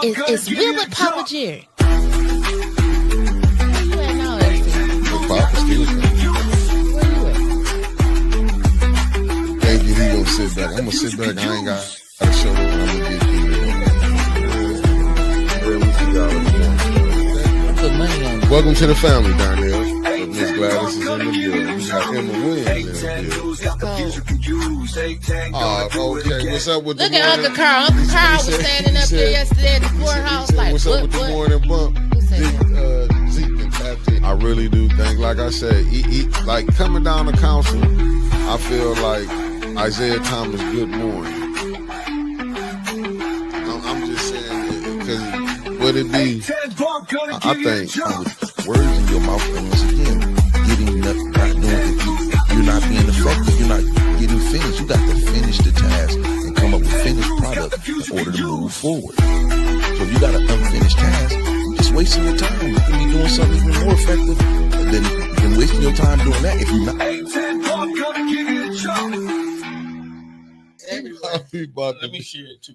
It's Will and Papa Jerry. Papa still thinking he gonna sit back. I'm gonna sit back. I ain't got a show. I'm gonna get Put money on it. Welcome to the family, Darnell. Miss Gladys is in the building. We got Emma Williams in the building. Okay. What's up with Look the at morning? Uncle Carl. Uncle Carl was standing up there yesterday at the courthouse like, what's up with the morning bump? Zeke and Patrick. I really do think, like I said, like coming down the council, I feel like Isaiah Thomas, good morning. I'm just saying, because would it be, I think, words in your mouth, and once again, getting not doing it. You're not being effective. You're not getting finished. You got to finish the task and come up with finished product in order to move forward. So if you got an unfinished task, you're just wasting your time. You can be doing something even more effective than wasting your time doing that if you're not. Let me share it too.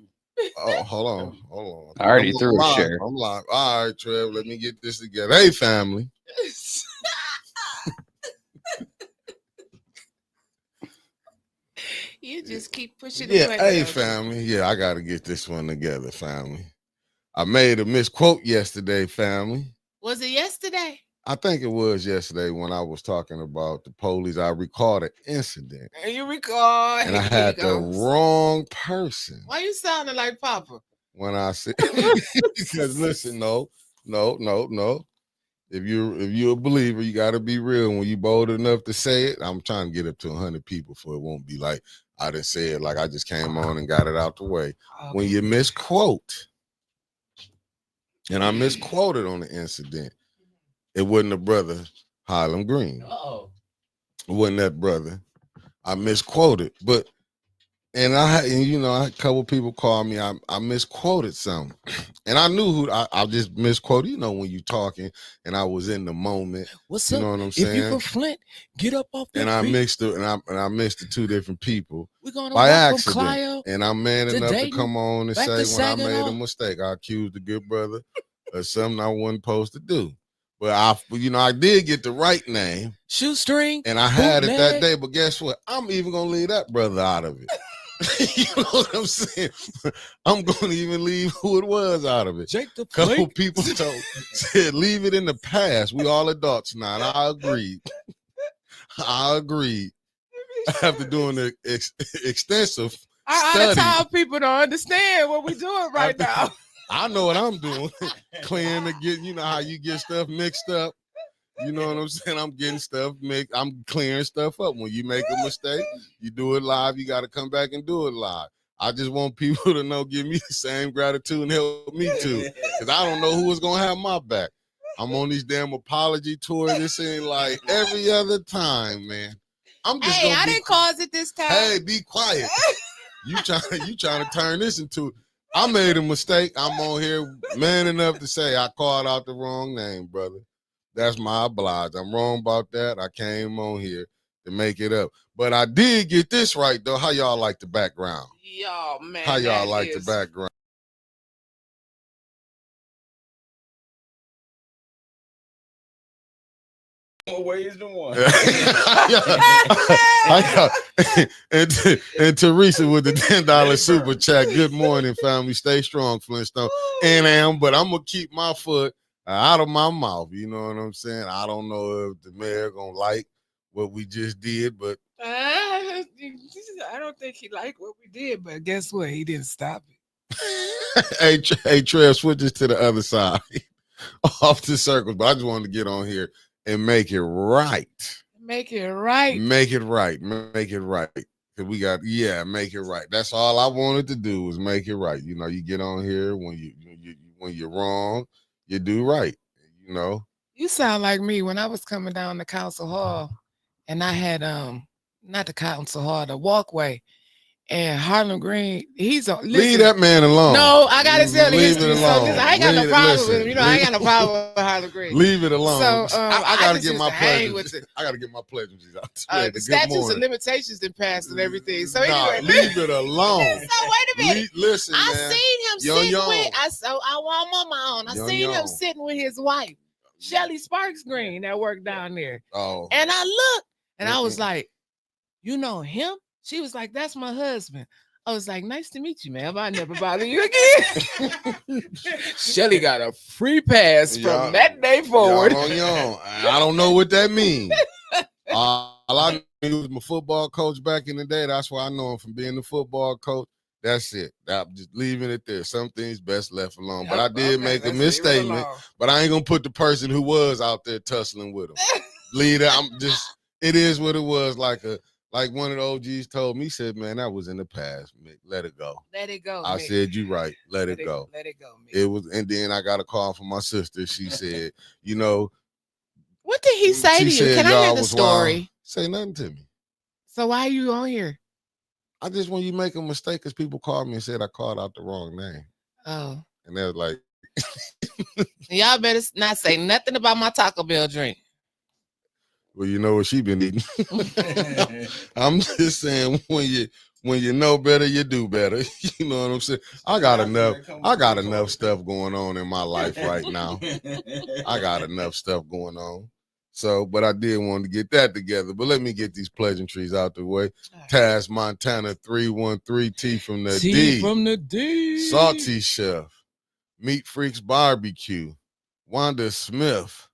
Oh, hold on. I already threw a share. I'm live. All right, Trev, let me get this together. Hey, family. You just keep pushing it. Hey, family. Yeah, I got to get this one together, family. I made a misquote yesterday, family. Was it yesterday? I think it was yesterday when I was talking about the police. I recorded an incident. And you record. And I had the wrong person. Why you sounding like Papa? When I said, because listen, no. If you're a believer, you got to be real. When you bold enough to say it, I'm trying to get up to 100 people, so it won't be like I didn't say it. Like I just came on and got it out the way. Okay. When you misquote, and I misquoted on the incident, it wasn't a brother, Highland Green. Uh-oh. It wasn't that brother. I misquoted, but a couple people called me. I misquoted something, and I knew who I just misquoted. You know, when you talking, and I was in the moment. What's you up? know what I'm saying? If you from Flint, get up off that. And I mixed it, and I mixed the two different people We're gonna by walk accident. from Clio and I'm man enough Dayton, to come on and back say to when I made Saginaw. a mistake, I accused the good brother of something I wasn't supposed to do. But I did get the right name, shoestring, and I had it that bootleg. day. But guess what? I'm even gonna leave that brother out of it. You know what I'm saying? I'm gonna even leave who it was out of it. Jake the couple people said leave it in the past. We all adults now. And I agreed. After doing the extensive Our out of study, town people don't understand what we're doing right now. I know what I'm doing. Clearing to get, you know how you get stuff mixed up. You know what I'm saying? I'm getting stuff mixed. I'm clearing stuff up. When you make a mistake, you do it live. You got to come back and do it live. I just want people to know, give me the same gratitude and help me too. Because I don't know who is going to have my back. I'm on these damn apology tours. This ain't like every other time, man. I'm just I didn't cause it this time. Hey, be quiet. You trying to turn this into, I made a mistake. I'm on here man enough to say I called out the wrong name, brother. That's my oblige. I'm wrong about that. I came on here to make it up. But I did get this right, though. How y'all like the background? Yo, man. How y'all like the background? More ways than one. and Teresa with the $10 super chat. Good morning, family. Stay strong, Flintstone. But I'm going to keep my foot out of my mouth. You know what I'm saying? I don't know if the mayor going to like what we just did, but. I don't think he liked what we did, but guess what? He didn't stop it. Hey, Trev, switch this to the other side. Off the circles, but I just wanted to get on here and make it right. Make it right. Make it right. Make it right. We got, make it right. That's all I wanted to do was make it right. You know, you get on here when you're wrong, you do right. You know. You sound like me when I was coming down the council hall, and I had not the council hall, the walkway. And Harlem Green, leave that man alone. No, I gotta tell the history. So I ain't got no problem with him. You know, I ain't got no problem with Harlem Green. Leave it alone. So I gotta get my pleasantries. I gotta get my pleasantries out. The statutes of limitations didn't pass and everything. So anyway, leave it alone. So wait a minute. Listen, I man. seen him Yo, sitting yo. with. I want my own. I Yo, seen yo. him sitting with his wife, Shelly Sparks Green, that worked down there. Oh. And I looked, and I was like, "You know him?" She was like, "That's my husband." I was like, "Nice to meet you, ma'am. I'll never bother you again." Shelly got a free pass from that day forward. I don't know what that means. All I knew was my football coach back in the day. That's why I know him from being the football coach. That's it. I'm just leaving it there. Some things best left alone. But I did make a misstatement. But I ain't gonna put the person who was out there tussling with him. Leave that. It is what it was. Like one of the OGs told me, he said, "Man, that was in the past. Mick. Let it go." Let it go. I Mick. said, "You right. Let it go." Let it go. Mick. It was, and then I got a call from my sister. She said, "You know." What did he say to you? Said, Can I hear the story? Wild. Say nothing to me. So why are you on here? I just, when you make a mistake, because people called me and said I called out the wrong name. Oh. And they was like, y'all better not say nothing about my Taco Bell drink. Well, you know what she been eating. I'm just saying, when you know better, you do better. You know what I'm saying? I got enough stuff going on in my life right now. I got enough stuff going on. So, but I did want to get that together. But let me get these pleasantries out the way. Right. Taz Montana 313 T from the T D. from the D. Salty Chef. Meat Freaks Barbecue. Wanda Smith.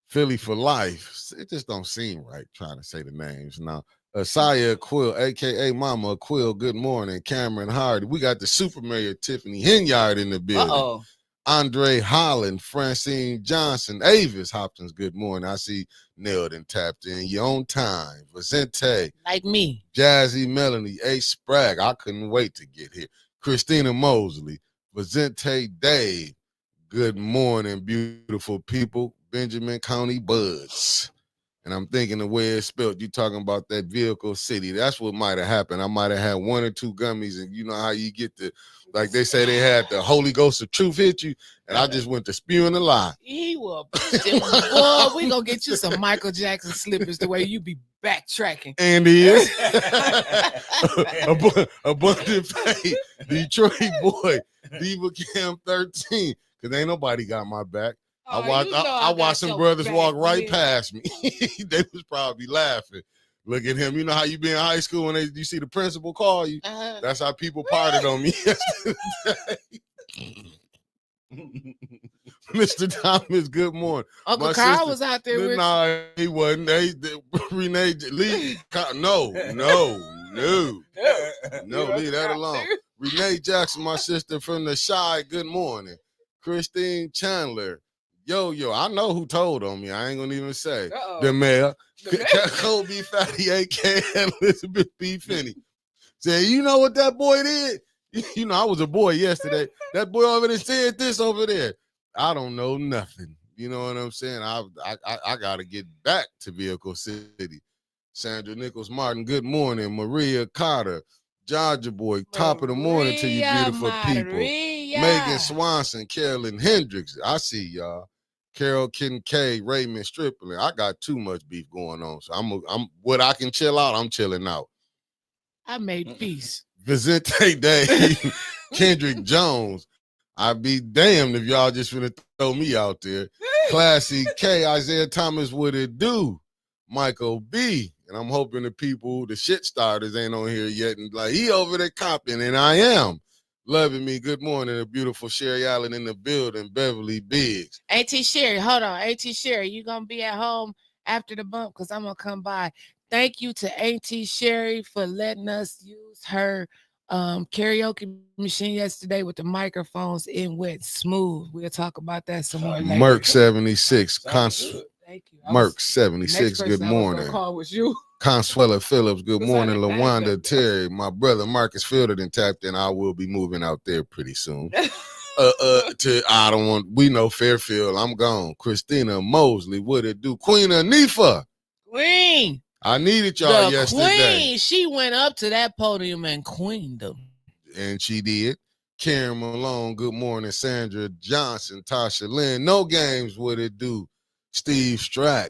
Philly for Life. It just don't seem right trying to say the names now. Asaya Quill, a.k.a. Mama Quill, good morning. Cameron Hardy. We got the Super Mayor Tiffany Henyard in the building. Uh-oh. Andre Holland, Francine Johnson, Avis Hopkins, good morning. I see nailed and tapped in. You on time. Vicente. Like me. Jazzy Melanie, A. Spragg. I couldn't wait to get here. Christina Mosley. Vicente Dave. Good morning, beautiful people. Benjamin County Buds. And I'm thinking the way it's spelled, you talking about that vehicle city. That's what might have happened. I might have had one or two gummies, and you know how you get the, like they say they had the Holy Ghost of truth hit you, and I just went to spewing a lie. He will. Boy, we gonna get you some Michael Jackson slippers the way you be backtracking. And he is. Abundant Faith, Detroit boy, Diva Cam 13, because ain't nobody got my back. I watched some brothers walk right past me. They was probably laughing. Look at him. You know how you be in high school when you see the principal call you? That's how people parted on me yesterday. Mr. Thomas, good morning. Uncle Carl was out there with you. He wasn't. Renee, leave. No, leave that alone. Renee Jackson, my sister from the Shy, good morning. Christine Chandler. Yo, I know who told on me. I ain't gonna even say. The mayor. Kobe Fatty, a.k.a. Elizabeth B. Finney. Said, you know what that boy did? You know, I was a boy yesterday. That boy over there said this over there. I don't know nothing. You know what I'm saying? I gotta get back to Vehicle City. Sandra Nichols Martin, good morning. Maria Carter, Georgia boy, top of the morning to you beautiful people. Megan Swanson, Carolyn Hendricks. I see y'all. Carol Kincaid, Raymond Stripling. I got too much beef going on. So I'm what I can chill out, I'm chilling out. I made peace. Vicente Day, Kendrick Jones. I'd be damned if y'all just finna throw me out there. Classy K, Isaiah Thomas, what it do? Michael B. And I'm hoping the people, the shit starters ain't on here yet. And like, he over there copping, and I am. Loving me. Good morning. A beautiful Sherry Allen in the building. Beverly Biggs. Auntie Sherry, hold on. Auntie Sherry, you going to be at home after the bump? Because I'm going to come by. Thank you to Auntie Sherry for letting us use her karaoke machine yesterday with the microphones. It went smooth. We'll talk about that some more later. Merc 76. Thank you. Merc 76. Good morning. Call was you. Consuela Phillips, good morning. LaWanda Terry, my brother Marcus Fielder and tapped in. I will be moving out there pretty soon. We know Fairfield, I'm gone. Christina Mosley, what it do? Queen Anifa. Queen. I needed y'all yesterday. Queen, she went up to that podium and queened them. And she did. Karen Malone, good morning. Sandra Johnson, Tasha Lynn, no games, what it do? Steve Strack.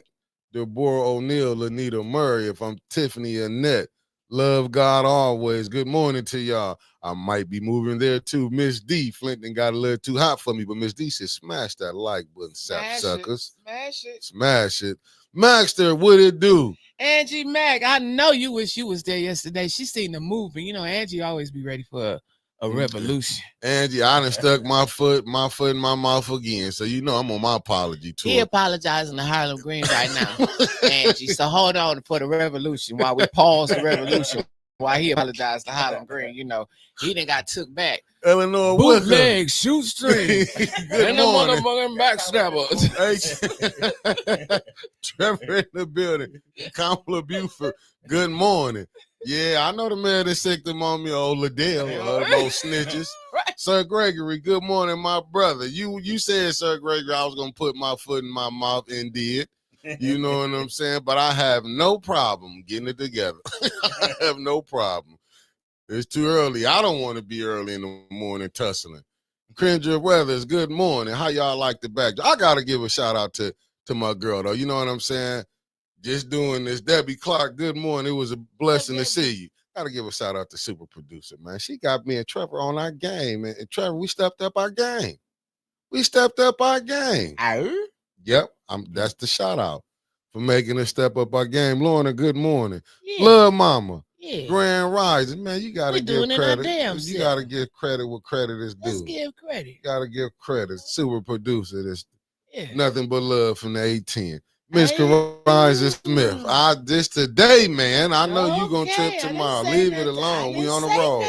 Deborah O'Neill, Lanita Murray, if I'm Tiffany Annette, Love God always. Good morning to y'all. I might be moving there too. Miss D, Flinton got a little too hot for me, but Miss D said, smash that like button, suckers. Smash it. Smash it. Maxter, what it do? Angie Mac, I know you wish you was there yesterday. She seen the movement. You know, Angie always be ready for a revolution. Angie, I done stuck my foot in my mouth again. So you know I'm on my apology tour. He apologizing to Harlem Green right now, Angie. So hold on for the revolution while we pause the revolution. While he apologized to Harlem Green, you know, he done got took back. Eleanor Bootleg, shoestring, Good and the morning. motherfucking backstabbers. Trevor in the building. Kamala Buford. Good morning. Yeah, I know the man that sicked him on me, old Liddell, those snitches. Right. Sir Gregory, good morning, my brother. You said, Sir Gregory, I was going to put my foot in my mouth and did. You know what I'm saying? But I have no problem getting it together. I have no problem. It's too early. I don't want to be early in the morning tussling. Cringer Weathers, good morning. How y'all like the back? I got to give a shout out to my girl, though. You know what I'm saying? Just doing this. Debbie Clark, good morning. It was a blessing to see you. Got to give a shout out to super producer, man. She got me and Trevor on our game. And Trevor, we stepped up our game. Yep, that's the shout out for making us step up our game. Lorna, good morning. Yeah. Love Mama. Yeah. Grand Rising, man. You gotta give credit. You gotta give credit where credit is due. Let's give credit. You gotta give credit. Super producer. This Yeah. nothing but love from the A10. Miss Horizon Smith. This today, man. I know you gonna trip tomorrow. Leave it alone. We on the road.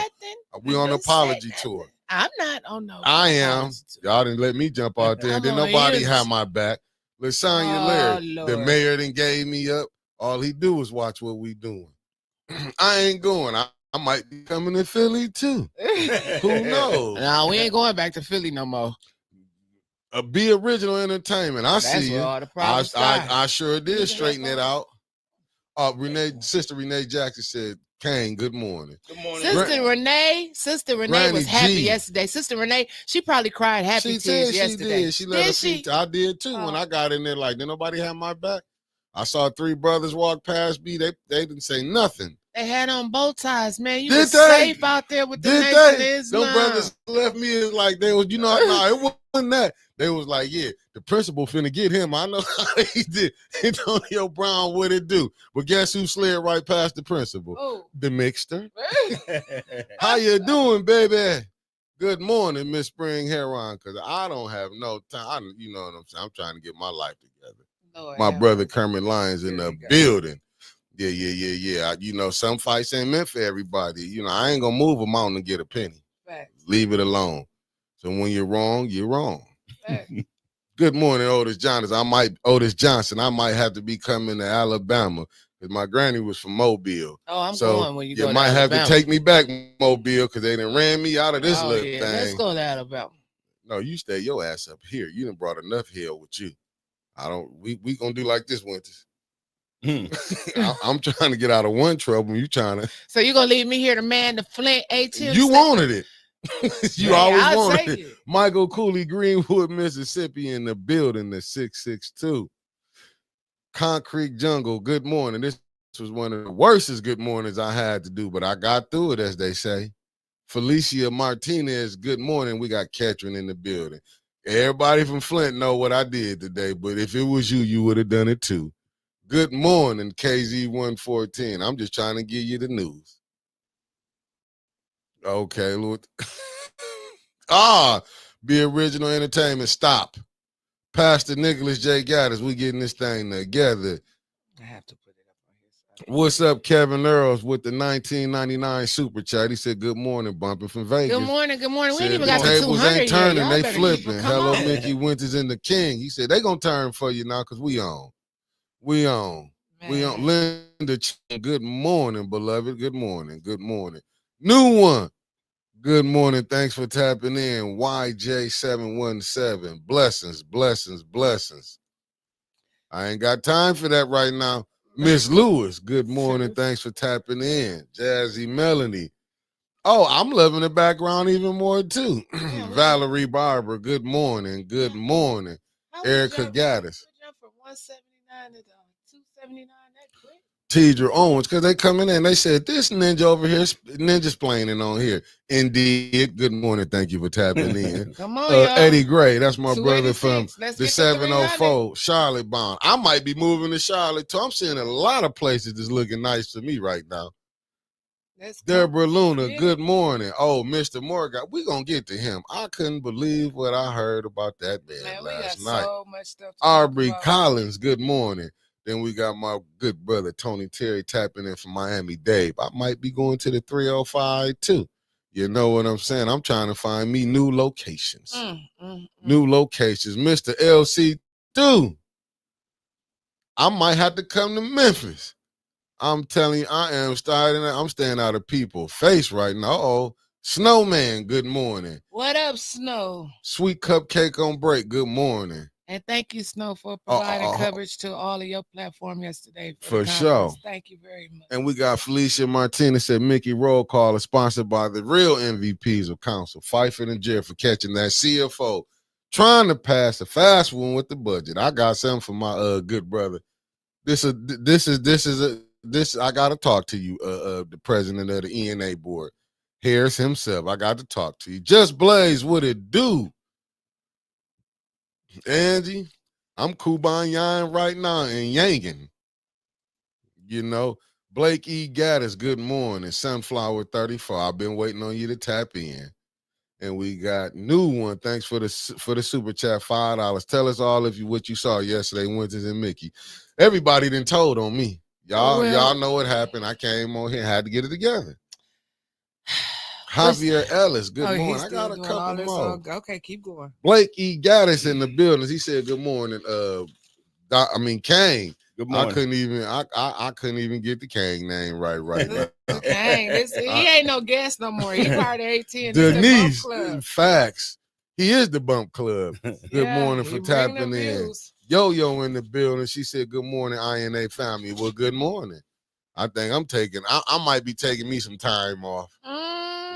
We on an apology tour. I'm not on no. I am. Y'all didn't let me jump out there. And then nobody had my back. Lasagna Larry, the mayor done gave me up. All he do is watch what we doing. I ain't going. I might be coming to Philly too. Who knows? No, we ain't going back to Philly no more. Be Original Entertainment. I see you. I sure did straighten it out. Sister Renee Jackson said, Kane, good morning. Good morning. Sister Renee was happy yesterday. Sister Renee, she probably cried happy tears yesterday. She let us see. I did too. When I got in there, like, did nobody have my back? I saw 3 brothers walk past me. They didn't say nothing. They had on bow ties, man. You were safe out there with the Nation of Islam. Those brothers left me as like they was, no, it wasn't that. They was like, yeah, the principal finna get him. I know how he did. Antonio Brown, what it do? But guess who slid right past the principal? Ooh. The mixter. How you doing, baby? Good morning, Miss Spring Heron, because I don't have no time. You know what I'm saying? I'm trying to get my life together. Lord, my brother Kermit Lyons in the building. Yeah. Some fights ain't meant for everybody. I ain't gonna move a mountain to get a penny. Facts. Leave it alone. So when you're wrong, you're wrong. Facts. Good morning, Otis Johnson. I might have to be coming to Alabama because my granny was from Mobile. Oh, I'm going when you go to might Alabama. have to take me back Mobile because they done ran me out of this little thing. Let's go to Alabama. No, you stay your ass up here. You done brought enough hell with you. We gonna do like this, Winters. I'm trying to get out of one trouble. You trying to? So you gonna leave me here to man the Flint ATM? You wanted it. You always wanted it. it. Michael Cooley, Greenwood, Mississippi, in the building. The 662. Concrete Jungle. Good morning. This was one of the worstest good mornings I had to do, but I got through it, as they say. Felicia Martinez. Good morning. We got Ketrin in the building. Everybody from Flint know what I did today, but if it was you, you would have done it too. Good morning, KZ114. I'm just trying to give you the news. Okay, Lord. Be Original Entertainment. Stop. Pastor Nicholas J. Gaddis, we getting this thing together. I have to put it up on his side. What's up, Kevin Earls with the 1999 super chat? He said, good morning, bumping from Vegas. Good morning. We Said ain't even got the 200 tables ain't turning, yet. they flipping. Hello, Mickey Winters and the King. He said, they gonna turn for you now because we on. We on. Linda, good morning, beloved. Good morning. New one. Good morning. Thanks for tapping in. YJ717. Blessings. I ain't got time for that right now. Miss Lewis, good morning. Thanks for tapping in. Jazzy Melanie. Oh, I'm loving the background even more too. Valerie Barber, good morning. Erica Gaddis. From 179 to 279, that quick. Tidra Owens, because they come in and they said, this ninja over here, ninja's playing on here. Indeed. Good morning. Thank you for tapping in. Come on, y'all. Eddie Gray, that's my brother from 286. Let's the get to 704 Charlotte bound. I might be moving to Charlotte too. I'm seeing a lot of places that's looking nice to me right now. Deborah Luna, good morning. Oh, Mr. Morgan, we gonna get to him. I couldn't believe what I heard about that man last night. So much stuff Aubrey Collins, good morning. Then we got my good brother Tony Terry tapping in from Miami Dade. I might be going to the 305 too. You know what I'm saying? I'm trying to find me new locations. New locations. Mr. LC2. I might have to come to Memphis. I'm telling you, I'm staying out of people's face right now. Uh-oh. Snowman, good morning. What up, Snow? Sweet Cupcake on break, good morning. And thank you, Snow, for providing coverage to all of your platform yesterday. For sure. Thank you very much. And we got Felicia Martinez said Mickey Roll Call is sponsored by the real MVPs of council, Pfeiffer and Jarrett, for catching that CFO, trying to pass a fast one with the budget. I got something for my good brother. This I gotta talk to you, the president of the ENA board, Harris himself. I got to talk to you. Just Blaze, what it do? Angie, I'm Kubanyan right now and yanking. You know, Blake E. Gaddis, good morning. Sunflower 34. I've been waiting on you to tap in. And we got new one. Thanks for the super chat, $5. Tell us all what you saw yesterday, Winters and Mickey. Everybody done told on me. Y'all know what happened. I came on here, had to get it together. Javier Ellis, good morning. I got a couple more. Okay, keep going. Blake E. Gaddis in the building. He said, good morning. Kane. Good morning. I couldn't even get the Kane name right now. Kane, he ain't no guest no more. He part of 18. Denise, facts. He is the Bump Club. Good morning for tapping in. Yo-Yo in the building. She said, good morning, INA family. Well, good morning. I think I might be taking me some time off.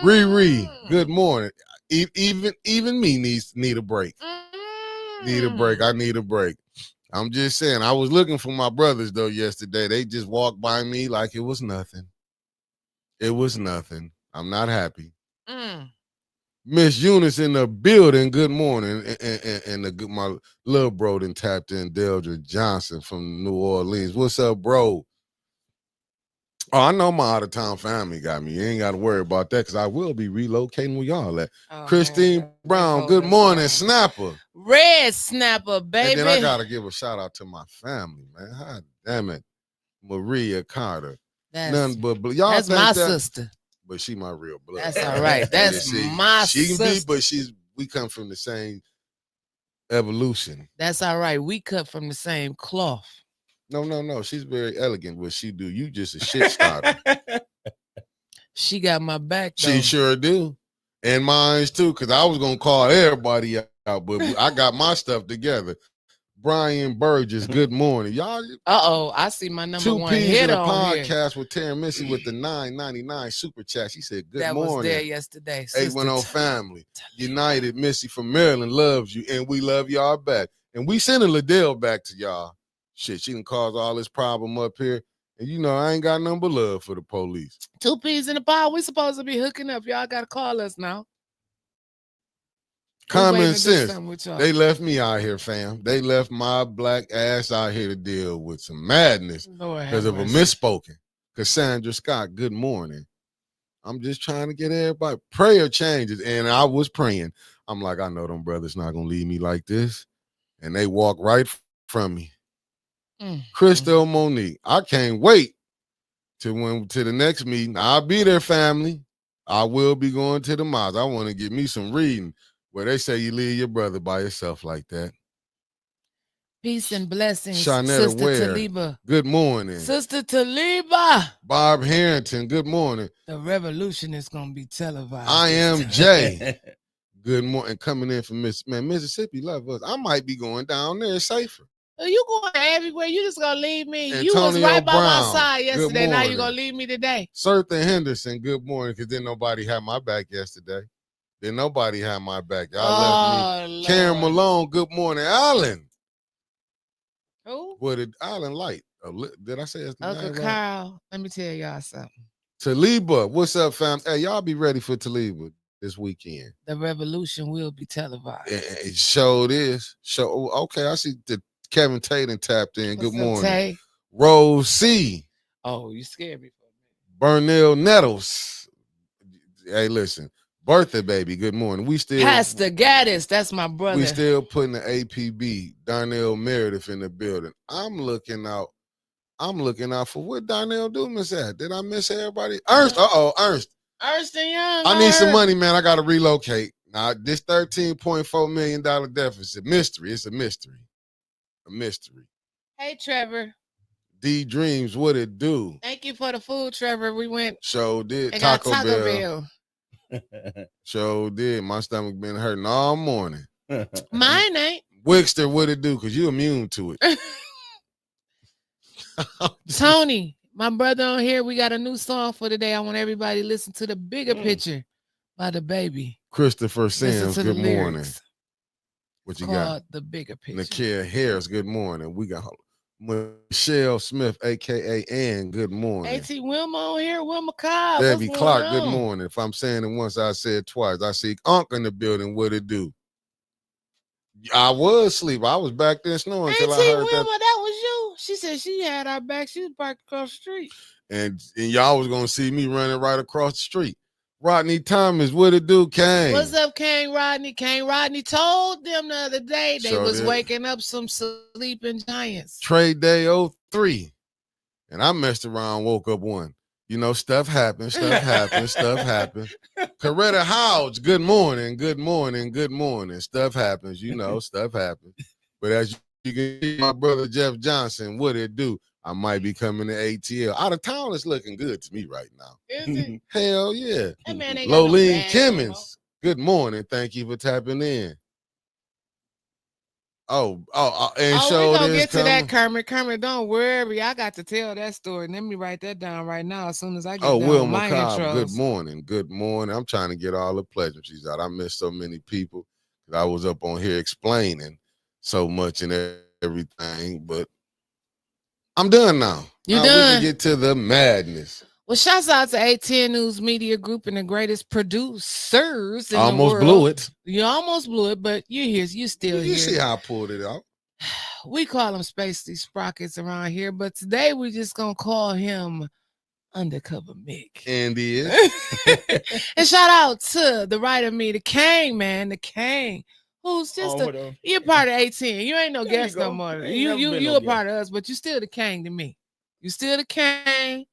Riri, good morning. Even me need a break. Need a break. I need a break. I'm just saying, I was looking for my brothers, though, yesterday. They just walked by me like it was nothing. It was nothing. I'm not happy. Miss Eunice in the building, good morning. And my little bro then tapped in, Deldra Johnson from New Orleans. What's up, bro? Oh, I know my out-of-town family got me. You ain't got to worry about that because I will be relocating with y'all at. Christine Brown, good morning, Snapper. Red Snapper, baby. And then I got to give a shout-out to my family, man. God damn it. Maria Carter. Y'all that's my sister. But she my real blood. That's all right. That's my sister. She can be, but we come from the same evolution. That's all right. We cut from the same cloth. No. She's very elegant. What she do, you just a shit starter. She got my back, though. She sure do. And mine too, because I was gonna call everybody out, but I got my stuff together. Brian Burgess, good morning. Y'all. I see my number one hit on podcast with Terry Missy with the $9.99 super chat. She said, good morning. That was there yesterday. 810 family. United Missy from Maryland loves you, and we love y'all back. And we sending Liddell back to y'all. Shit, she done caused all this problem up here. And I ain't got nothing but love for the police. 2 peas in the pod. We supposed to be hooking up. Y'all got to call us now. Common sense. They left me out here, fam. They left my black ass out here to deal with some madness because of a misspoken. Cassandra Scott, good morning. I'm just trying to get everybody. Prayer changes. And I was praying. I'm like, I know them brothers not going to leave me like this. And they walk right from me. Crystal Monique, I can't wait to the next meeting. I'll be there, family. I will be going to the mosque. I want to get me some reading where they say you leave your brother by yourself like that. Peace and blessings, Shanetta Sister Ware, Taliba. good morning. Sister Taliba. Bob Harrington, good morning. The revolution is going to be televised. I am Jay. Good morning. Coming in from Mississippi, love us. I might be going down there safer. You going everywhere. You just gonna leave me. Antonio you was right by Brown, my side yesterday. Now you gonna leave me today. Sertha Henderson, good morning. Because then nobody had my back yesterday. Then nobody had my back. Y'all left me. Karen Malone, good morning. Allen. Who? What did Allen Light? Did I say his Uncle name right? Carl, let me tell y'all something. Taliba, what's up, fam? Hey, y'all be ready for Taliba this weekend. The revolution will be televised. It showed is. Okay, I see the Kevin Tatum tapped in. What's Good up, morning. Tay? Rose C. Oh, you scared me for Burnell Nettles. Hey, listen. Bertha, baby, good morning. Pastor Gaddis, that's my brother. We still putting the APB, Darnell Meredith, in the building. I'm looking out for what Darnell Dumas at. Did I miss everybody? Ernst. Ernst. Ernst and Young. I need some money, man. I gotta relocate. Now, this $13.4 million deficit. Mystery. It's a mystery. A mystery. Hey, Trevor. D Dreams, what it do? Thank you for the food, Trevor. We went. Show did. And Taco got Bell. Show did. My stomach been hurting all morning. Mine ain't. Wickster, what it do? Because you immune to it. Tony, my brother on here, we got a new song for today. I want everybody to listen to the bigger picture by the baby. Christopher Sims, good morning. What you called got? The Bigger Picture. Nakia Harris, good morning. We got Michelle Smith, aka Ann, good morning. A.T. Wilma on here, Wilma Cobb. Debbie Clark, good morning. If I'm saying it once, I said it twice. I see Unc in the building, what it do? I was asleep. I was back there snoring until I heard Wilma, that was you. She said she had our back. She was parked across the street. And y'all was gonna see me running right across the street. Rodney Thomas, what it do, Kane? What's up, Kane Rodney? Kane Rodney told them the other day they was waking up some sleeping giants. Trade Day 03. And I messed around, woke up one. You know, stuff happens. Coretta Howes, good morning. Stuff happens, you know, stuff happens. But as you can see, my brother Jeff Johnson, what it do? I might be coming to ATL. Out of town is looking good to me right now. Is it? Hell yeah. That man ain't Loleen got no Kimmins, good morning. Thank you for tapping in. And show we gonna this get to that, Kermit, don't worry. I got to tell that story. Let me write that down right now as soon as I get done with my intros. Good morning. I'm trying to get all the pleasantries out. I missed so many people that I was up on here explaining so much and everything, but I'm done now. You now done? We can get to the madness. Well, shouts out to ATN News Media Group and the greatest producers in almost the world. Blew it. You almost blew it, but you're here. You still here. You see how I pulled it out. We call him Spacey Sprockets around here, but today we're just going to call him Undercover Mick. And he is. And shout out to the right of me, the King, man, the King. Who's just you're part of 18. You ain't no guest no more. You a part of us, but you still the King to me. You still the King.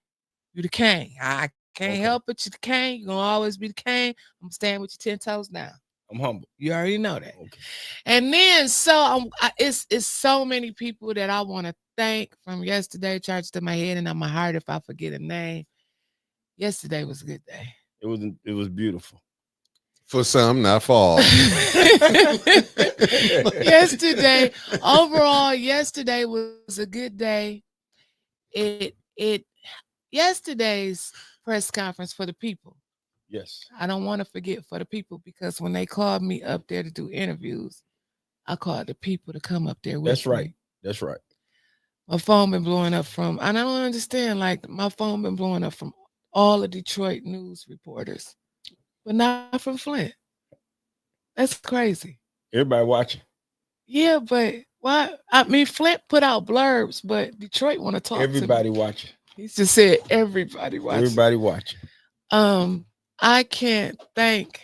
You the King. I can't help it. You the King. You're gonna always be the King. I'm staying with you 10 toes down. I'm humble. You already know that. Okay. And then it's so many people that I want to thank from yesterday, charged to my head and on my heart if I forget a name. Yesterday was a good day. It was beautiful. For some, not for all. Yesterday was a good day. Yesterday's press conference for the people. Yes. I don't want to forget for the people because when they called me up there to do interviews, I called the people to come up there with That's right. me. That's right. My phone been blowing up and I don't understand, like my phone been blowing up from all the Detroit news reporters, but not from Flint. That's crazy. Everybody watching. Yeah, but why? I mean, Flint put out blurbs, but Detroit want to talk everybody to me. Watching. He just said everybody watching. Everybody watching. I can't thank.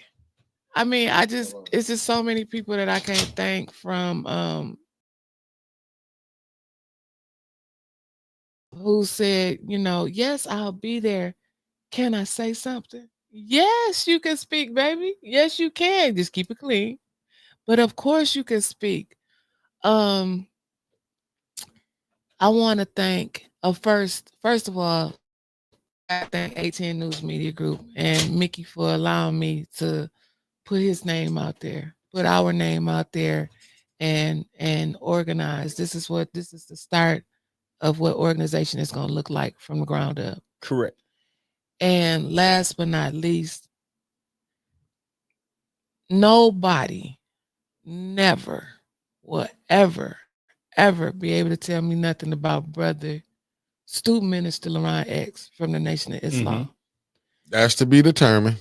I mean, it's just so many people that I can't thank from who said, yes, I'll be there. Can I say something? Yes, you can speak, baby. Yes, you can. Just keep it clean. But of course you can speak. I want to thank first of all, I thank ATN News Media Group and Mickey for allowing me to put his name out there, put our name out there and organize. This is the start of what organization is going to look like from the ground up. Correct. And last but not least, nobody never will ever be able to tell me nothing about Brother student minister Leron X from the Nation of Islam. That's to be determined.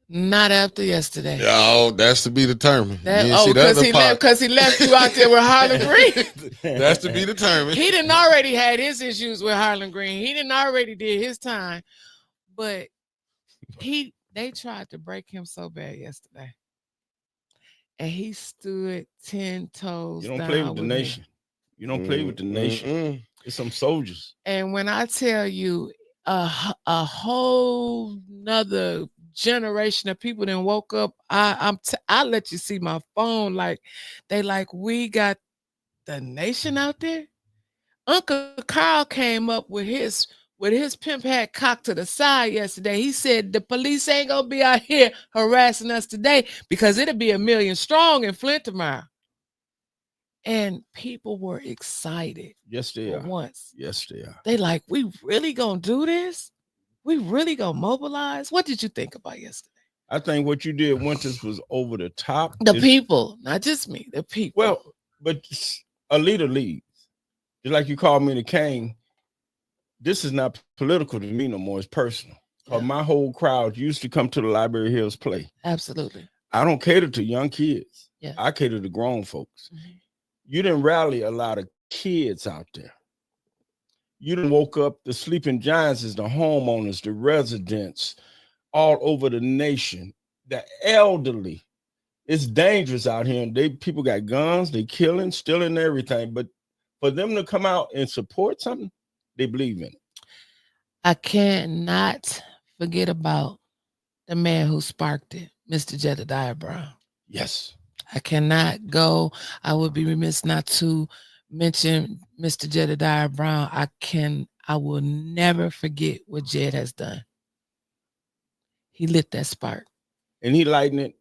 Not after yesterday. Oh, that's to be determined. Because he left you out there with Harlan Green. That's to be determined. He didn't already had his issues with Harlan Green. He didn't already did his time, but they tried to break him so bad yesterday, and he stood 10 toes down. You don't play with the nation. You don't play with the nation. It's some soldiers. And when I tell you, a whole nother generation of people then woke up. I let you see my phone. Like they like, we got the nation out there. Uncle Carl came up with his pimp hat cocked to the side yesterday. He said the police ain't gonna be out here harassing us today because it'll be 1 million strong in Flint tomorrow. And people were excited. Yes, they are. Once. Yes, they are. They like, we really gonna do this? We really gonna mobilize? What did you think about yesterday? I think what you did, Winters, was over the top. The people, not just me, the people. Well, but a leader leads. Just like you called me the king. This is not political to me no more. It's personal. Yeah. My whole crowd used to come to the Library Hills play. Absolutely. I don't cater to young kids. Yeah. I cater to grown folks. You didn't rally a lot of kids out there. You done woke up the sleeping giants, the homeowners, the residents all over the nation, the elderly. It's dangerous out here. And people got guns, they killing, stealing everything. But for them to come out and support something, they believe in it. I cannot forget about the man who sparked it, Mr. Jedediah Brown. Yes. I cannot go. I would be remiss not to mention Mr. Jedediah Brown. I will never forget what Jed has done. He lit that spark. And he lightened it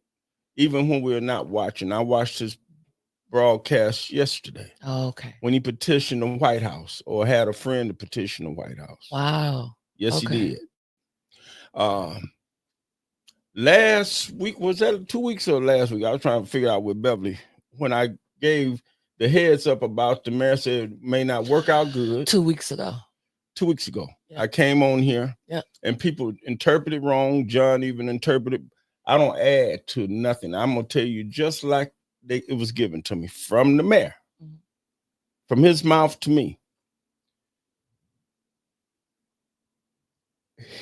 even when we were not watching. I watched his broadcast yesterday. Oh, okay. When he petitioned the White House or had a friend to petition the White House. Wow. Yes, okay. He did. Last week, was that 2 weeks or last week? I was trying to figure out with Beverly when I gave the heads up about the mayor said it may not work out good. 2 weeks ago. 2 weeks ago. Yep. I came on here and people interpreted wrong. John even interpreted. I don't add to nothing. I'm going to tell you just like it was given to me from the mayor, from his mouth to me.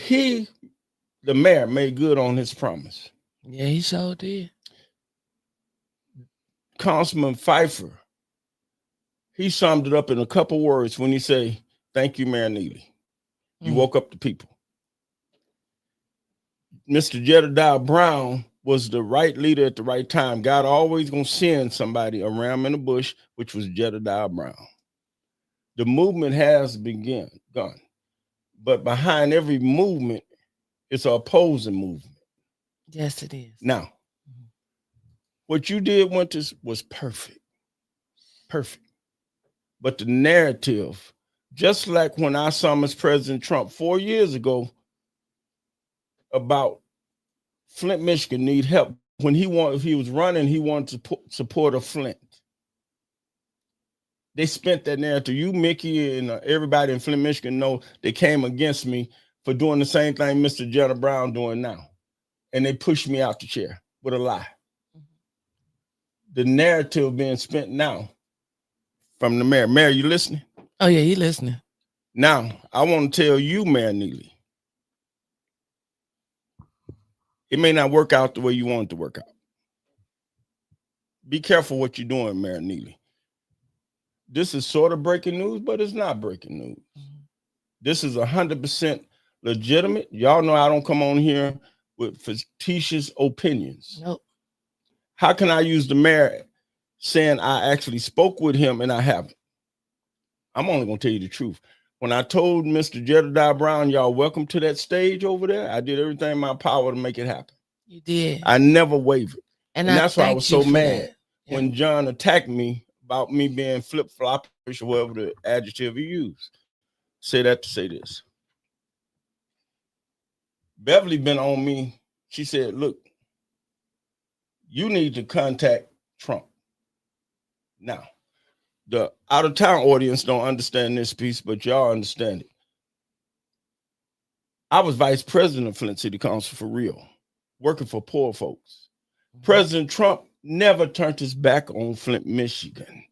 The mayor made good on his promise. Yeah, he sure did. Councilman Pfeiffer, he summed it up in a couple words when he say, "Thank you, Mayor Neely. You woke up the people." Mr. Jedediah Brown was the right leader at the right time. God always gonna send somebody around in the bush, which was Jedediah Brown. The movement has begun, but behind every movement, it's an opposing movement. Yes, it is. Now, what you did, Winters, was perfect. Perfect. But the narrative, just like when I summoned President Trump 4 years ago about Flint, Michigan need help. When he was running, he wanted to support a Flint. They spent that narrative. You, Mickey, and everybody in Flint, Michigan know they came against me for doing the same thing Mr. Jedediah Brown doing now. And they pushed me out the chair with a lie. The narrative being spent now from the mayor. Mayor, you listening? Oh, yeah, he listening. Now, I want to tell you, Mayor Neely, it may not work out the way you want it to work out. Be careful what you're doing, Mayor Neely. This is sort of breaking news, but it's not breaking news. This is 100% legitimate. Y'all know I don't come on here with fictitious opinions. Nope. How can I use the mayor saying I actually spoke with him and I haven't? I'm only going to tell you the truth. When I told Mr. Jedediah Brown, y'all welcome to that stage over there, I did everything in my power to make it happen. You did. I never wavered. And that's why I was so mad when John attacked me about me being flip-floppish or whatever the adjective he used. Say that to say this. Beverly been on me. She said, look, you need to contact Trump. Now, the out of town audience don't understand this piece, but y'all understand it. I was vice president of Flint City Council for real, working for poor folks. President Trump never turned his back on Flint, Michigan.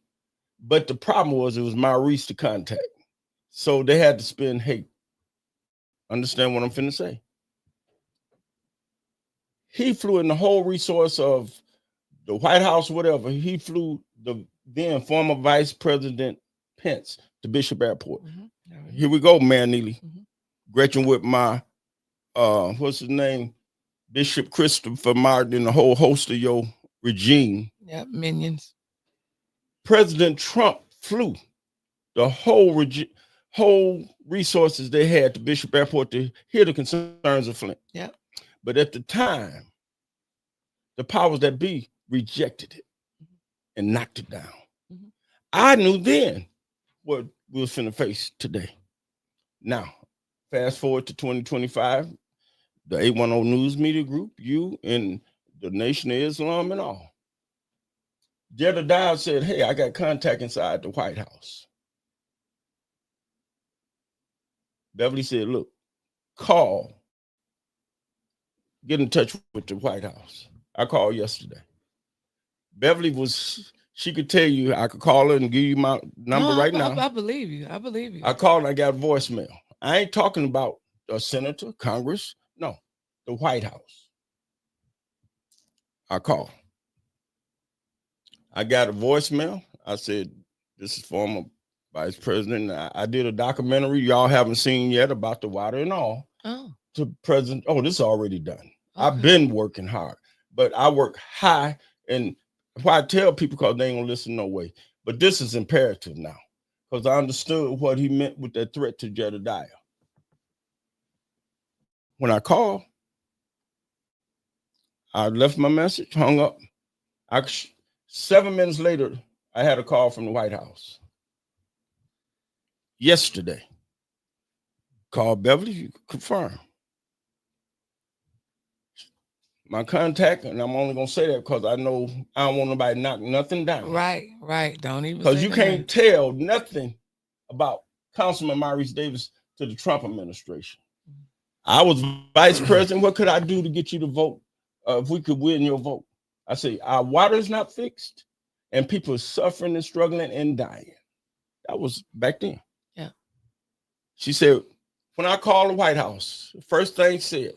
But the problem was it was Maurice to contact. So they had to spend hate. Understand what I'm finna say? He flew in the whole resource of the White House, whatever. He flew the then former Vice President Pence to Bishop Airport. Mm-hmm. Here we go, Mayor Neely. Mm-hmm. Gretchen with my, what's his name? Bishop Christopher Martin and the whole host of your regime. Yep, minions. President Trump flew the whole resources they had to Bishop Airport to hear the concerns of Flint. Yep. But at the time, the powers that be rejected it and knocked it down. Mm-hmm. I knew then what we was finna face today. Now, fast forward to 2025, the 810 News Media Group, you and the Nation of Islam and all. Jarrett said, hey, I got contact inside the White House. Beverly said, look, call. Get in touch with the White House. I called yesterday. Beverly she could tell you, I could call her and give you my number right now. I believe you. I believe you. I called and I got a voicemail. I ain't talking about a senator, Congress. No, the White House. I called. I got a voicemail. I said, this is former vice president. I did a documentary y'all haven't seen yet about the water and all. Oh. To president. Oh, this is already done. Okay. I've been working hard, but I work high. And why I tell people, because they ain't gonna listen no way. But this is imperative now, because I understood what he meant with that threat to Jedediah. When I called, I left my message, hung up. 7 minutes later, I had a call from the White House. Yesterday, called Beverly, you confirm. My contact, and I'm only gonna say that because I know I don't want nobody to knock nothing down. Right. Don't even, because you can't tell nothing about Councilman Maurice Davis to the Trump administration. I was vice president. What could I do to get you to vote? If we could win your vote, I say our water's not fixed, and people are suffering and struggling and dying. That was back then. Yeah. She said, when I called the White House, first thing said,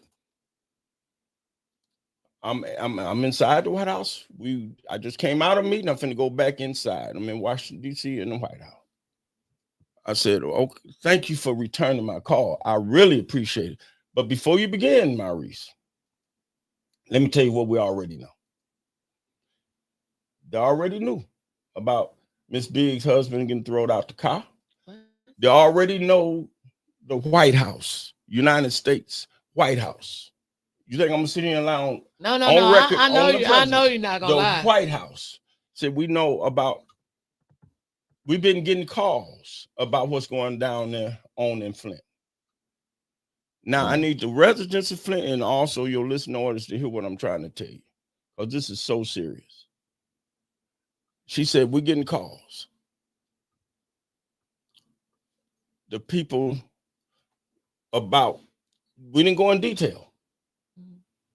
I'm inside the White House. I just came out of a meeting. I'm finna go back inside. I'm in Washington, D.C. in the White House. I said, okay, thank you for returning my call. I really appreciate it. But before you begin, Maurice, let me tell you what we already know. They already knew about Miss Biggs' husband getting thrown out the car. They already know the White House, United States White House. You think I'm gonna sit here and lie on? No. I know you're not gonna lie. The White House said we know about. We've been getting calls about what's going down there in Flint. Now I need the residents of Flint and also your listening audience to hear what I'm trying to tell you, because this is so serious. She said we're getting calls. The people about. We didn't go in detail.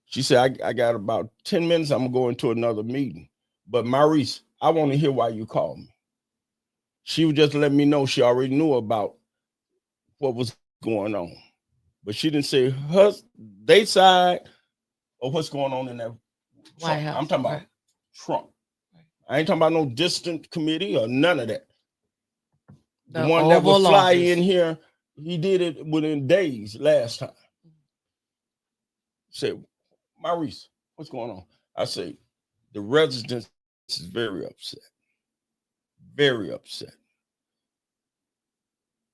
She said, I got about 10 minutes. I'm going to go into another meeting. But Maurice, I want to hear why you called me. She was just letting me know she already knew about what was going on. But she didn't say they side or what's going on in that White House. I'm talking about Trump. I ain't talking about no distant committee or none of that. The one that would fly in here, he did it within days last time. Said, Maurice, what's going on? I say, the residents is very upset. Very upset.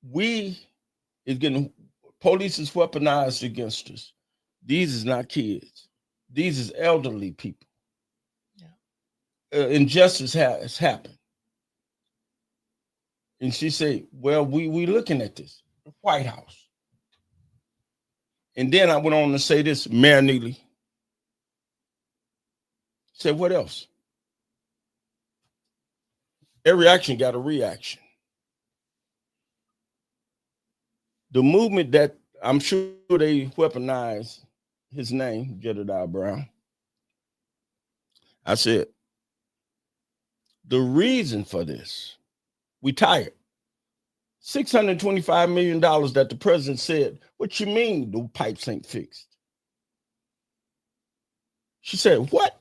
Police is weaponized against us. These is not kids. These is elderly people. Yeah. Injustice has happened. And she said, well, we looking at this, the White House. And then I went on to say this, Mayor Neely. Said, what else? Every action got a reaction. The movement that I'm sure they weaponized his name, Jedediah Brown. I said, the reason for this, we tired. $625 million that the president said, what you mean the pipes ain't fixed? She said, what?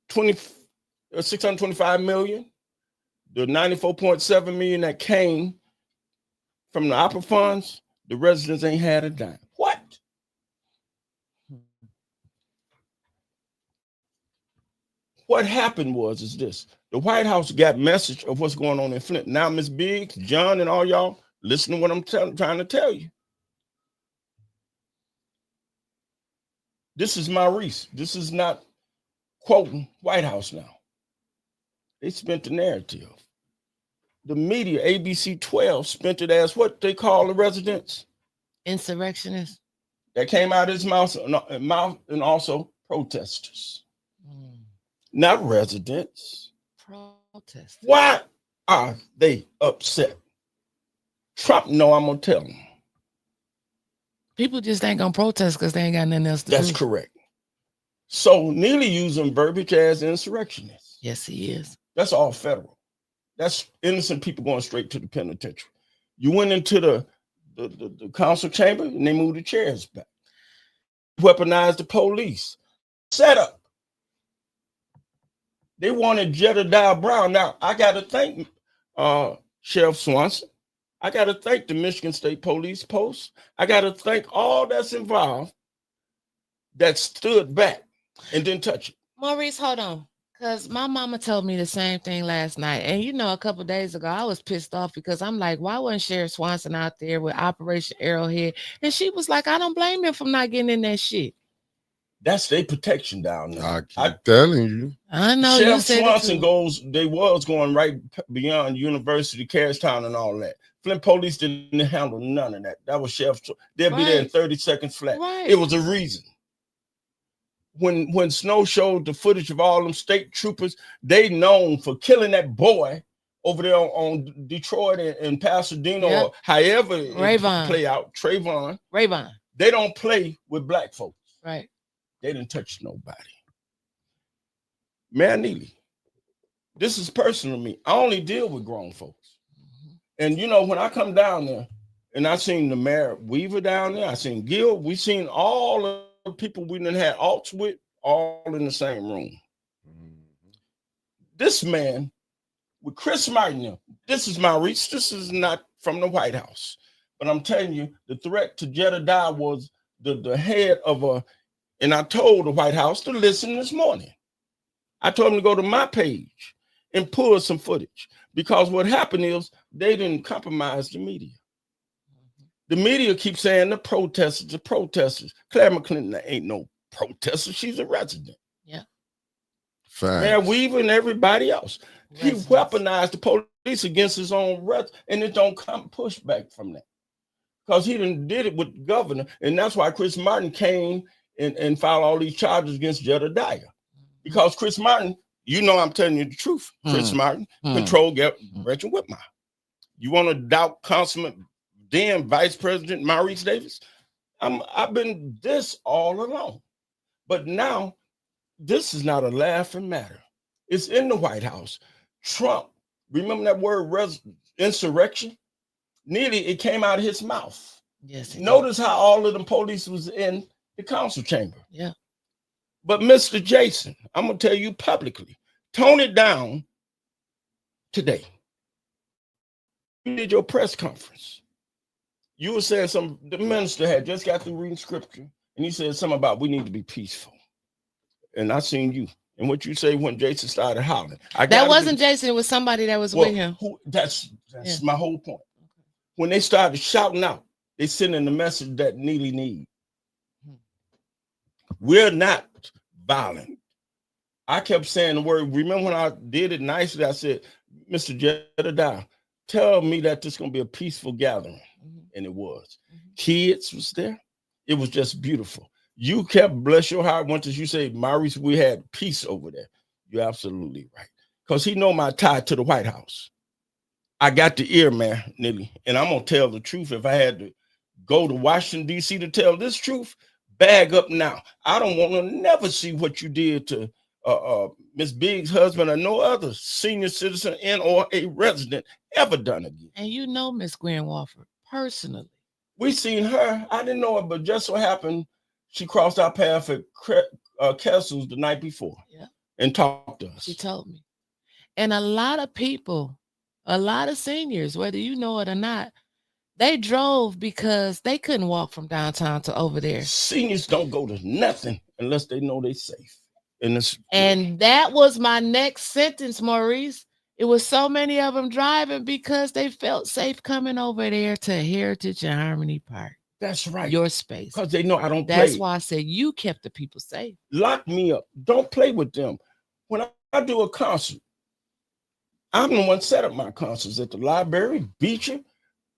625 million? The 94.7 million that came from the opera funds, the residents ain't had a dime. What? What happened is this. The White House got message of what's going on in Flint. Now, Ms. Biggs, John, and all y'all, listen to what I'm trying to tell you. This is Maurice. This is not quoting White House now. They spent the narrative. The media, ABC 12, spent it as what they call the residents? Insurrectionists. That came out of his mouth and also protesters. Not residents. Protesters. Why are they upset? Trump know I'm going to tell them. People just ain't going to protest because they ain't got nothing else to do. That's correct. So Neely using verbiage as insurrectionists. Yes, he is. That's all federal. That's innocent people going straight to the penitentiary. You went into the council chamber and they moved the chairs back. Weaponized the police. Set up. They wanted Jedediah Brown. Now, I got to thank Sheriff Swanson. I got to thank the Michigan State Police Post. I got to thank all that's involved that stood back and didn't touch it. Maurice, hold on. Because my mama told me the same thing last night. And, a couple of days ago, I was pissed off because I'm like, why wasn't Sheriff Swanson out there with Operation Arrowhead? And she was like, I don't blame him for not getting in that shit. That's their protection down there. I keep telling you. I know. Sheriff Swanson was going right beyond University, Carristown, and all that. Flint police didn't handle none of that. That was Sheriff. They'll be there in 30 seconds flat. Right. It was a reason. When Snow showed the footage of all them state troopers, they known for killing that boy over there on Detroit and Pasadena, or however it play out. Trayvon. They don't play with black folks. Right. They didn't touch nobody. Mayor Neely, this is personal to me. I only deal with grown folks. And when I come down there and I seen the Mayor Weaver down there, I seen Gil, we seen all of the people we done had alts with, all in the same room. This man with Chris Martin, this is Maurice. This is not from the White House. But I'm telling you, the threat to Jedediah was the head of and I told the White House to listen this morning. I told them to go to my page and pull some footage, because what happened is they didn't compromise the media. The media keeps saying the protesters. Claire McClinton ain't no protester. She's a resident. Yeah. Fine. Mayor Weaver and everybody else. He weaponized the police against his own residents, and it don't come pushback from that. Because he done did it with the governor, and that's why Chris Martin came and filed all these charges against Jedediah. Because Chris Martin, I'm telling you the truth. Chris Martin controlled Gretchen Whitmer. You want to doubt consummate then Vice President Maurice Davis? I've been this all along. But now, this is not a laughing matter. It's in the White House. Trump, remember that word insurrection? Nearly it came out of his mouth. Yes. Notice how all of the police was in the council chamber. Yeah. But Mr. Jason, I'm going to tell you publicly, tone it down today. You did your press conference. You were saying the minister had just got through reading scripture, and he said something about we need to be peaceful. And I seen you. And what you say when Jason started hollering. That wasn't Jason. It was somebody that was with him. That's my whole point. When they started shouting out, they sending the message that Neely need. We're not violent. I kept saying the word. Remember when I did it nicely? I said, Mr. Jedediah, tell me that this is going to be a peaceful gathering. And it was. Kids was there. It was just beautiful. You kept, bless your heart, once as you say, Maurice, we had peace over there. You're absolutely right. because he know my tie to the White House. I got the ear, man, Nilly, and I'm gonna tell the truth. If I had to go to Washington, D.C. to tell this truth, bag up now. I don't want to never see what you did to Miss Biggs' husband or no other senior citizen and or a resident ever done again. And you know Miss Gwen Walford personally. We seen her. I didn't know it, but just so happened she crossed our path at Kessel's the night before. Yeah. And talked to us. She told me. And a lot of people, a lot of seniors, whether you know it or not, they drove because they couldn't walk from downtown to over there. Seniors don't go to nothing unless they know they're safe. And that was my next sentence, Maurice. It was so many of them driving because they felt safe coming over there to Heritage and Harmony Park. That's right. Your space. Because they know I don't play. That's why I said you kept the people safe. Lock me up. Don't play with them. When I do a concert, I'm the one set up my concerts at the library, Beecher.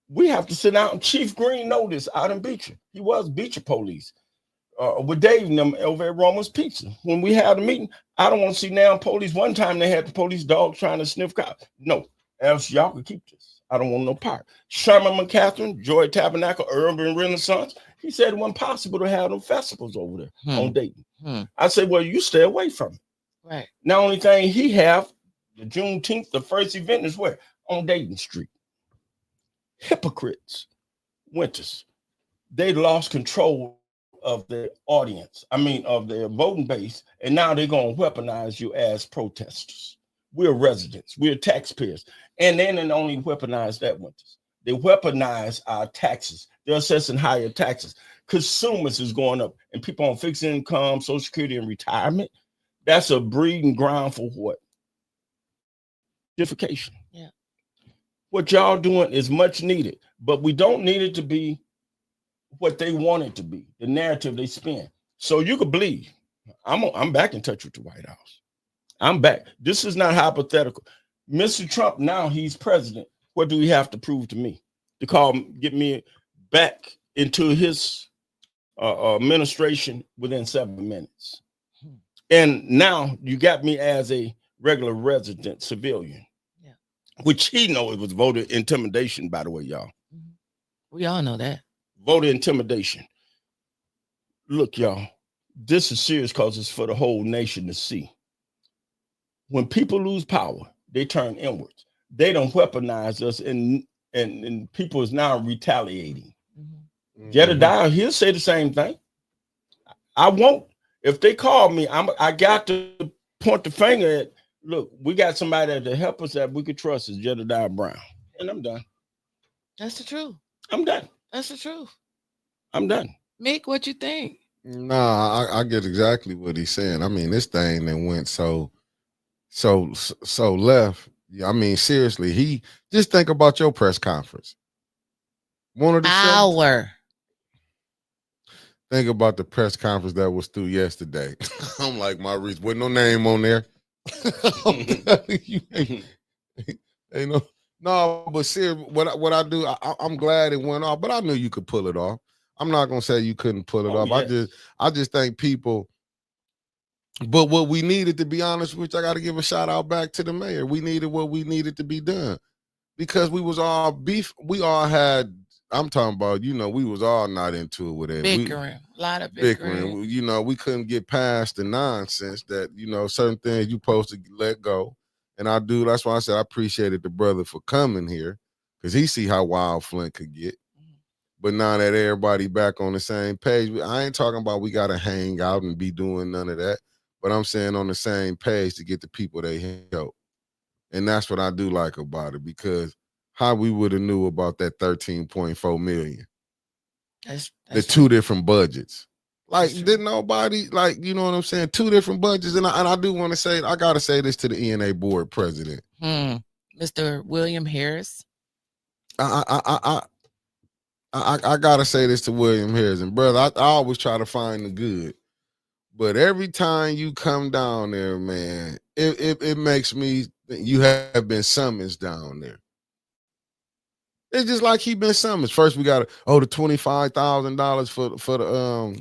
We have to sit out, and Chief Green know this out in Beecher. He was Beecher police. With Dave and them over at Roma's Pizza. When we had a meeting, I don't want to see now police. One time they had the police dog trying to sniff cops. No, else y'all could keep this. I don't want no part. Sherman McCatherine, Joy Tabernacle, Urban Renaissance. He said it wasn't possible to have them festivals over there on Dayton. I said, well, you stay away from it. Right. Now, only thing he have, the Juneteenth, the first event is where? On Dayton Street. Hypocrites, Winters. They lost control of their audience, of their voting base, and now they're going to weaponize you as protesters. We're residents, we're taxpayers, and then they only weaponize that one. They weaponize our taxes. They're assessing higher taxes. Consumers is going up, and people on fixed income, Social Security, and retirement. That's a breeding ground for what? Gentrification. Yeah. What y'all doing is much needed, but we don't need it to be what they want it to be, the narrative they spin. So you could believe, I'm back in touch with the White House. I'm back. This is not hypothetical. Mr. Trump, now he's president. What do he have to prove to me? To get me back into his administration within 7 minutes. And now you got me as a regular resident civilian, which he know it was voter intimidation, by the way, y'all. We all know that. Voter intimidation. Look, y'all, this is serious because it's for the whole nation to see. When people lose power, they turn inwards. They don't weaponize us, and people is now retaliating. Jedediah, he'll say the same thing. I won't. If they call me, I got to point the finger at, look, we got somebody to help us that we could trust is Jedediah Brown. And I'm done. That's the truth. I'm done. That's the truth. I'm done. Mick, what you think? Nah, I get exactly what he's saying. I mean, this thing that went so left. I mean, seriously, he just think about your press conference. One of the hour. Think about the press conference that was through yesterday. I'm like, Maurice, with no name on there. I'm telling you, ain't no, but seriously, what I do, I'm glad it went off, but I knew you could pull it off. I'm not gonna say you couldn't pull it off. Yes. I just think people. But what we needed, to be honest with you, I got to give a shout out back to the mayor. We needed what we needed to be done because we was all beef. We all had. I'm talking about, we was all not into it with it. Bickering, a lot of bickering. We couldn't get past the nonsense that, certain things you supposed to let go. And that's why I said I appreciated the brother for coming here because he see how wild Flint could get. But now that everybody back on the same page, I ain't talking about we got to hang out and be doing none of that. But I'm saying on the same page to get the people they help. And that's what I do like about it because how we would have knew about that 13.4 million. That's the two different budgets. Like, didn't nobody, you know what I'm saying? Two different budgets. And I do want to say, I got to say this to the ENA board president. Mr. William Harris. I got to say this to William Harris. And brother, I always try to find the good. But every time you come down there, man, it makes me think you have been summoned down there. It's just like he been summoned. First, we got the $25,000 for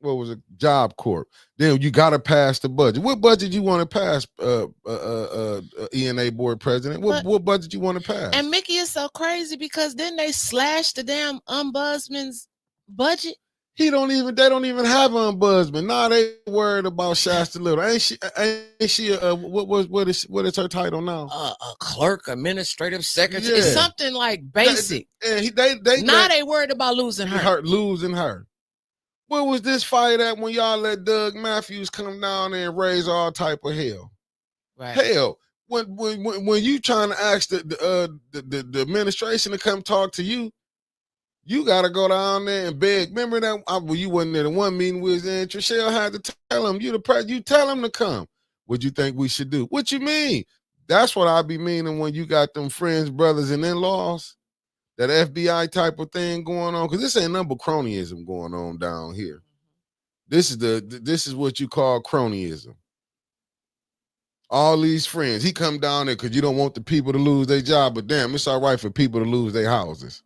what was it? Job Corp. Then you got to pass the budget. What budget you want to pass, ENA board president? What budget you want to pass? And Mickey is so crazy because then they slashed the damn ombudsman's budget. They don't even have an ombudsman. Nah, they worried about Shasta Little. Ain't she what is her title now? A clerk, administrative secretary. It's something like basic. They worried about losing her. Losing her. Where was this fight at when y'all let Doug Matthews come down there and raise all type of hell? Right. Hell, when you trying to ask the administration to come talk to you, you gotta go down there and beg. Remember that you wasn't there. The one meeting we was in, Trishelle had to tell him, you the president, you tell him to come. What you think we should do? What you mean? That's what I be meaning when you got them friends, brothers, and in-laws. That FBI type of thing going on, because this ain't nothing but cronyism going on down here. This is what you call cronyism. All these friends, he come down there because you don't want the people to lose their job, but damn, it's all right for people to lose their houses.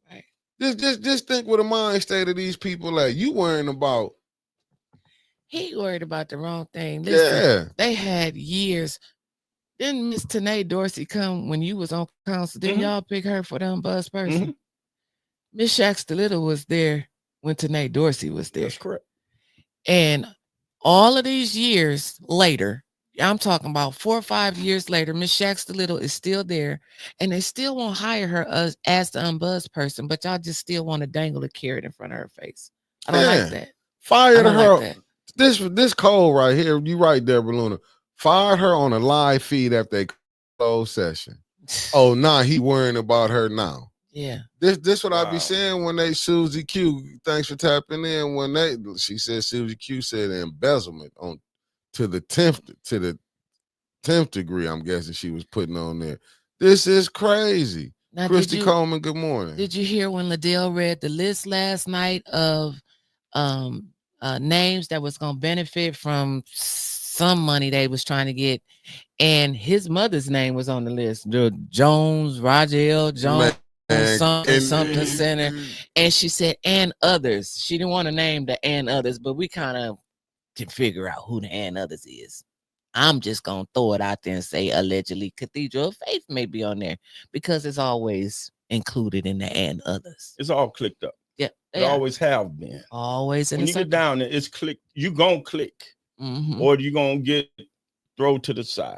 Right. Just think what the mind state of these people like. You worrying about? He worried about the wrong thing. Listen, they had years. Didn't Miss Tanae Dorsey come when you was on council? Didn't y'all pick her for the unbuzzed person? Miss Shaxter Little was there when Tanae Dorsey was there. That's correct. And all of these years later, I'm talking about 4 or 5 years later, Miss Shaxter Little is still there, and they still won't hire her as the unbuzzed person, but y'all just still want to dangle a carrot in front of her face. I don't like that. Fired her. Like this Cole right here, you right, Deborah Luna. Fired her on a live feed after a closed session. Oh, nah, he worrying about her now. Yeah. This what I be saying when they Susie Q. Thanks for tapping in. When she said Susie Q said embezzlement on to the 10th degree. I'm guessing she was putting on there. This is crazy. Now, Christy Coleman, good morning. Did you hear when Liddell read the list last night of names that was going to benefit from some money they was trying to get, and his mother's name was on the list? The Jones, Roger L. Jones, something center, and she said and others. She didn't want to name the and others, but we kind of can figure out who the and others is. I'm just gonna throw it out there and say allegedly Cathedral of Faith may be on there because it's always included in the and others. It's all clicked up. Yeah, it always have been. Always in when the you get down there, it's clicked. You gonna click. Or you gonna get thrown to the side.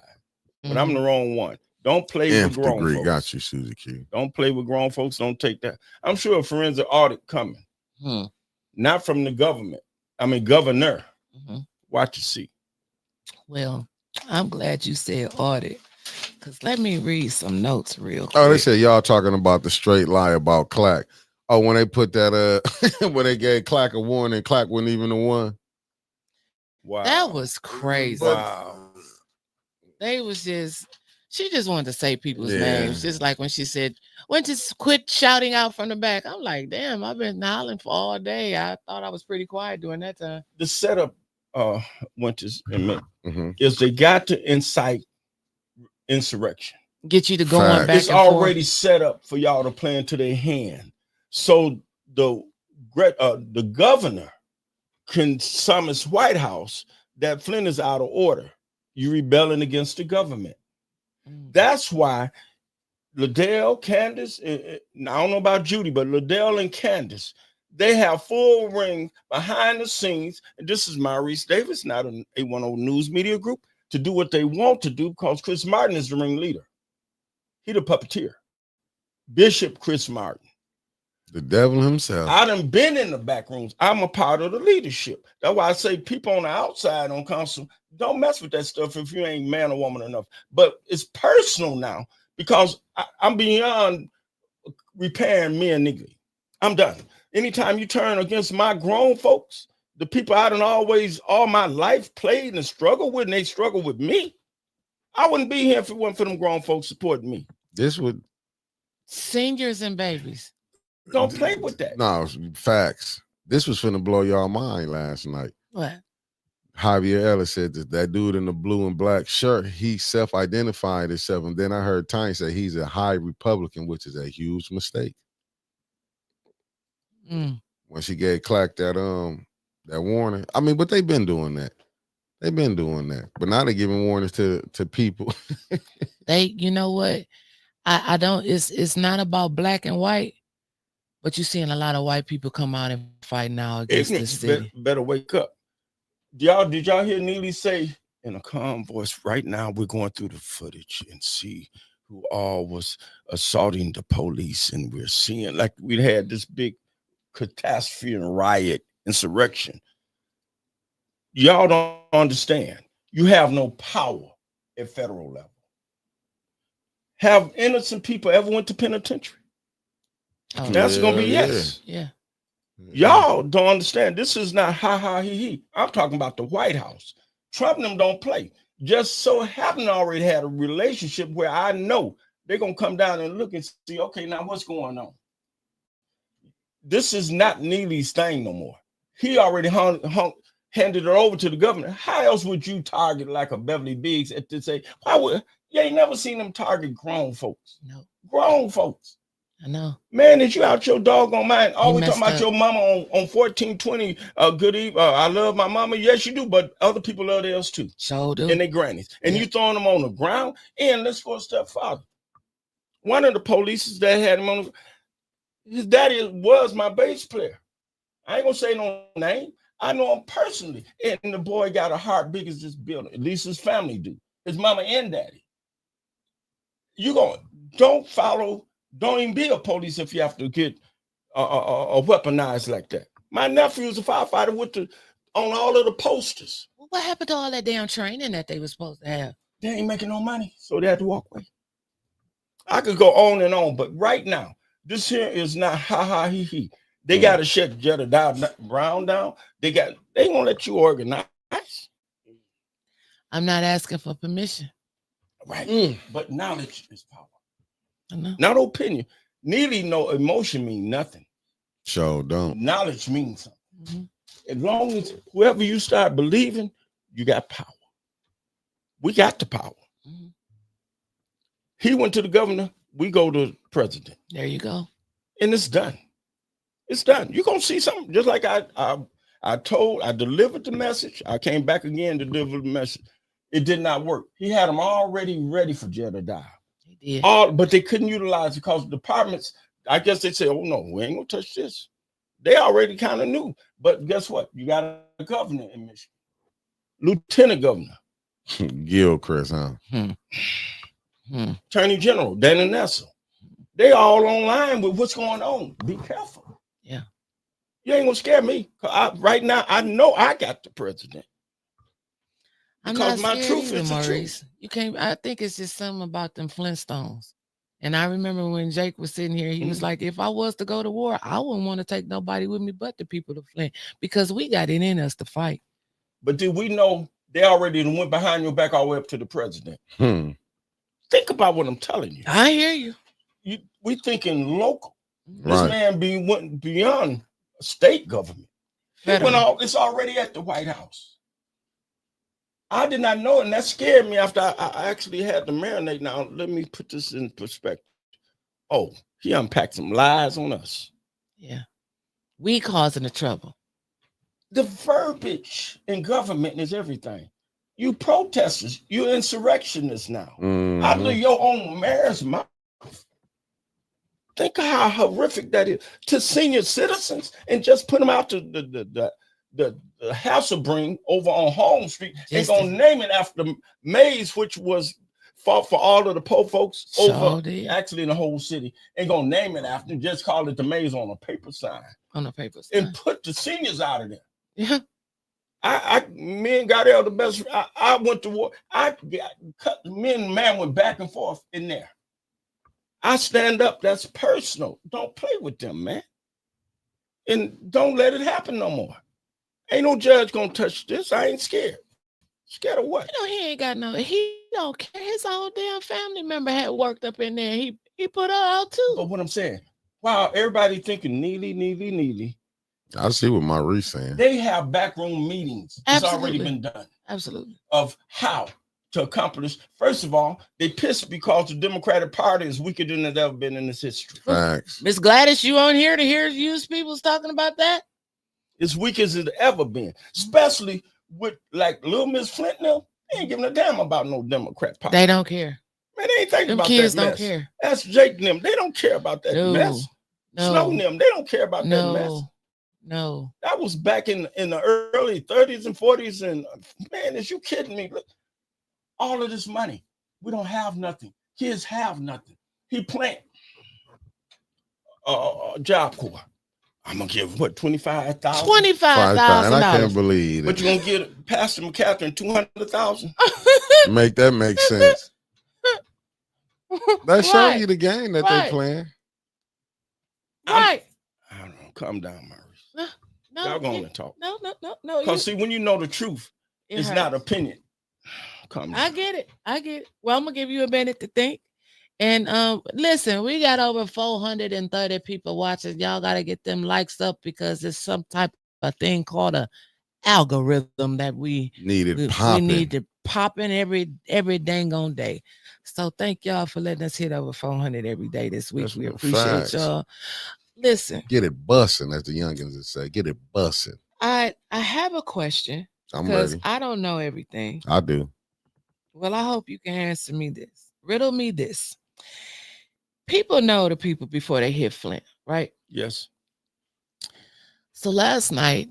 But I'm the wrong one. Don't play with grown folks. Got you, Susie Q. Don't play with grown folks. Don't take that. I'm sure a forensic audit coming. Not from the government. I mean, governor. Watch your seat. Well, I'm glad you said audit, because let me read some notes real quick. Oh, they said y'all talking about the straight lie about Clack. Oh, when they put that when they gave Clack a warning, Clack wasn't even the one. Wow. That was crazy. Wow. She just wanted to say people's names. Just like when she said, just quit shouting out from the back. I'm like, damn, I've been hollering for all day. I thought I was pretty quiet during that time. The setup, Winters and me, is they got to incite insurrection. Get you to going back. It's already set up for y'all to play into their hand. So the governor can summons White House that Flynn is out of order. You rebelling against the government. That's why Liddell, Candace, I don't know about Judy, but Liddell and Candace, they have full ring behind the scenes. And this is Maurice Davis, not an A10 News Media Group, to do what they want to do because Chris Martin is the ringleader. He the puppeteer. Bishop Chris Martin. The devil himself. I done been in the back rooms. I'm a part of the leadership. That's why I say people on the outside on council, don't mess with that stuff if you ain't man or woman enough. But it's personal now because I'm beyond repairing me and nigga. I'm done. Anytime you turn against my grown folks, the people I done always all my life played and struggled with, and they struggle with me, I wouldn't be here if it wasn't for them grown folks supporting me. This would seniors and babies. Don't play with that. No, facts. This was finna blow y'all mind last night. What? Javier Ellis said that dude in the blue and black shirt, he self-identified himself. And then I heard Tiny say he's a high Republican, which is a huge mistake. when she gave Clark that warning. I mean, but they've been doing that. They've been doing that. But now they're giving warnings to people. You know what? I don't. It's not about black and white, but you're seeing a lot of white people come out and fight now against this city. Better wake up. Did y'all hear Neely say in a calm voice? Right now, we're going through the footage and see who all was assaulting the police, and we're seeing like we had this big catastrophe and riot, insurrection. Y'all don't understand. You have no power at federal level. Have innocent people ever went to penitentiary? Oh, That's gonna be yes. Yeah. Y'all don't understand. This is not ha ha he he. I'm talking about the White House. Trump and them don't play. Just so happen already had a relationship where I know they're gonna come down and look and see, okay, now what's going on? This is not Neely's thing no more. He already handed it over to the governor. How else would you target like a Beverly Biggs to say, why would you ain't never seen them target grown folks? No. Grown folks. I know. Man, is you out your doggone mind? Always talking about up. your mama on 1420. Good evening. I love my mama. Yes, you do, but other people love theirs too. So do. And they grannies. And you throwing them on the ground. And let's go a step farther. One of the police that had him on, his daddy was my bass player. I ain't gonna say no name. I know him personally. And the boy got a heart big as this building. At least his family do. His mama and daddy. Don't even be a police if you have to get weaponized like that. My nephew's a firefighter on all of the posters. What happened to all that damn training that they were supposed to have? They ain't making no money, so they had to walk away. I could go on and on, but right now, this here is not ha ha he he. They got to shut Jedediah Brown down. They won't let you organize. I'm not asking for permission. Right. But knowledge is power. I know. Not opinion. Nearly no emotion mean nothing. Sure don't. Knowledge means something. Mm-hmm. As long as whoever you start believing, you got power. We got the power. Mm-hmm. He went to the governor. We go to the president. There you go. And it's done. It's done. You're going to see something. Just like I delivered the message. I came back again to deliver the message. It did not work. He had them already ready for Jedediah. But they couldn't utilize it because departments, I guess they say, oh no, we ain't gonna touch this. They already kind of knew. But guess what? You got a governor in Michigan. Lieutenant governor. Gilchrist, huh? Attorney General, Dana Nessel. They all online with what's going on. Be careful. Yeah. You ain't gonna scare me. Right now, I know I got the president. Because my truth is Maurice. You can't. I think it's just something about them Flintstones. And I remember when Jake was sitting here, he was like, "If I was to go to war, I wouldn't want to take nobody with me but the people of Flint because we got it in us to fight." But did we know they already went behind your back all the way up to the president? Think about what I'm telling you. I hear you. We thinking local. Right. This man went beyond state government. It's already at the White House. I did not know, and that scared me after I actually had to marinate. Now, let me put this in perspective. Oh, he unpacked some lies on us. Yeah. We causing the trouble. The verbiage in government is everything. You protesters, you insurrectionists now. Mm-hmm. Out of your own mayor's mouth. Think of how horrific that is to senior citizens and just put them out to the Hasselbring over on Holmes Street. They're going to name it after Mays, which was fought for all of the poor folks actually in the whole city. Ain't going to name it after, just call it the Mays on a paper sign. On a paper sign. And put the seniors out of there. Yeah. Me and Gardell the best. I went to war. Me and the man went back and forth in there. I stand up. That's personal. Don't play with them, man. And don't let it happen no more. Ain't no judge gonna touch this. I ain't scared. Scared of what? You know, he don't care. His whole damn family member had worked up in there. He put her out too. But what I'm saying, wow, everybody thinking Neely. I see what Maurice saying. They have backroom meetings. Absolutely. It's already been done. Absolutely. Of how to accomplish. First of all, they pissed because the Democratic Party is weaker than it's ever been in its history. Facts. Miss Gladys, you on here to hear you people's talking about that? It's weak as it's ever been, especially with like little Miss Flint now. They ain't giving a damn about no Democrat Party. They don't care. Man, they ain't thinking Them about kids that don't mess. care. That's Jake and them. They don't care about that No. mess. No. Snow and them, they don't care about that mess. No. That was back in the early 30s and 40s. And man, is you kidding me? Look, all of this money, we don't have nothing. Kids have nothing. He plant Job Corps. I'm gonna give what, $25,000? $25,000. And I can't believe But it. you're gonna get Pastor McCatherine $200,000. Make that make sense. That show Right. you the game that Right. they playing. Right. I don't know. Calm down, Maurice. No. Y'all going to talk. No. Because see, when you know the truth, It it's hurts. not opinion. Calm down. I get it. Well, I'm gonna give you a minute to think. And listen, we got over 430 people watching. Y'all gotta get them likes up because there's some type of thing called a algorithm that we Needed we popping. need to pop in every dang on day. So thank y'all for letting us hit over 400 every day this week. That's We real appreciate facts. y'all. Listen, Get it bussing, as the youngins would say. Get it bussing. I have a question I'm because ready. I don't know everything. I do. Well, I hope you can answer me this. Riddle me this. People know the people before they hit Flint, right? Yes. So last night,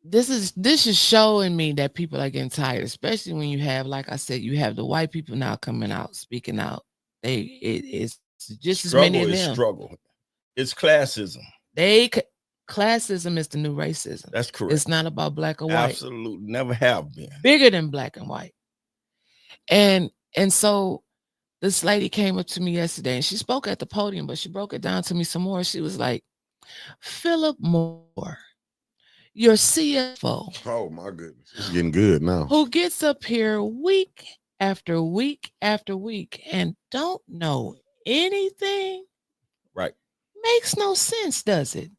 this is showing me that people are getting tired, especially when you have, like I said, you have the white people now coming out, speaking out. It's just as many of them. Struggle. It's classism. Classism is the new racism. That's correct. It's not about black or white. Absolutely. Never have been. Bigger than black and white. And so this lady came up to me yesterday and she spoke at the podium, but she broke it down to me some more. She was like, Philip Moore, your CFO. Oh my goodness. It's getting good now. Who gets up here week after week after week and don't know anything. Right. Makes no sense, does it?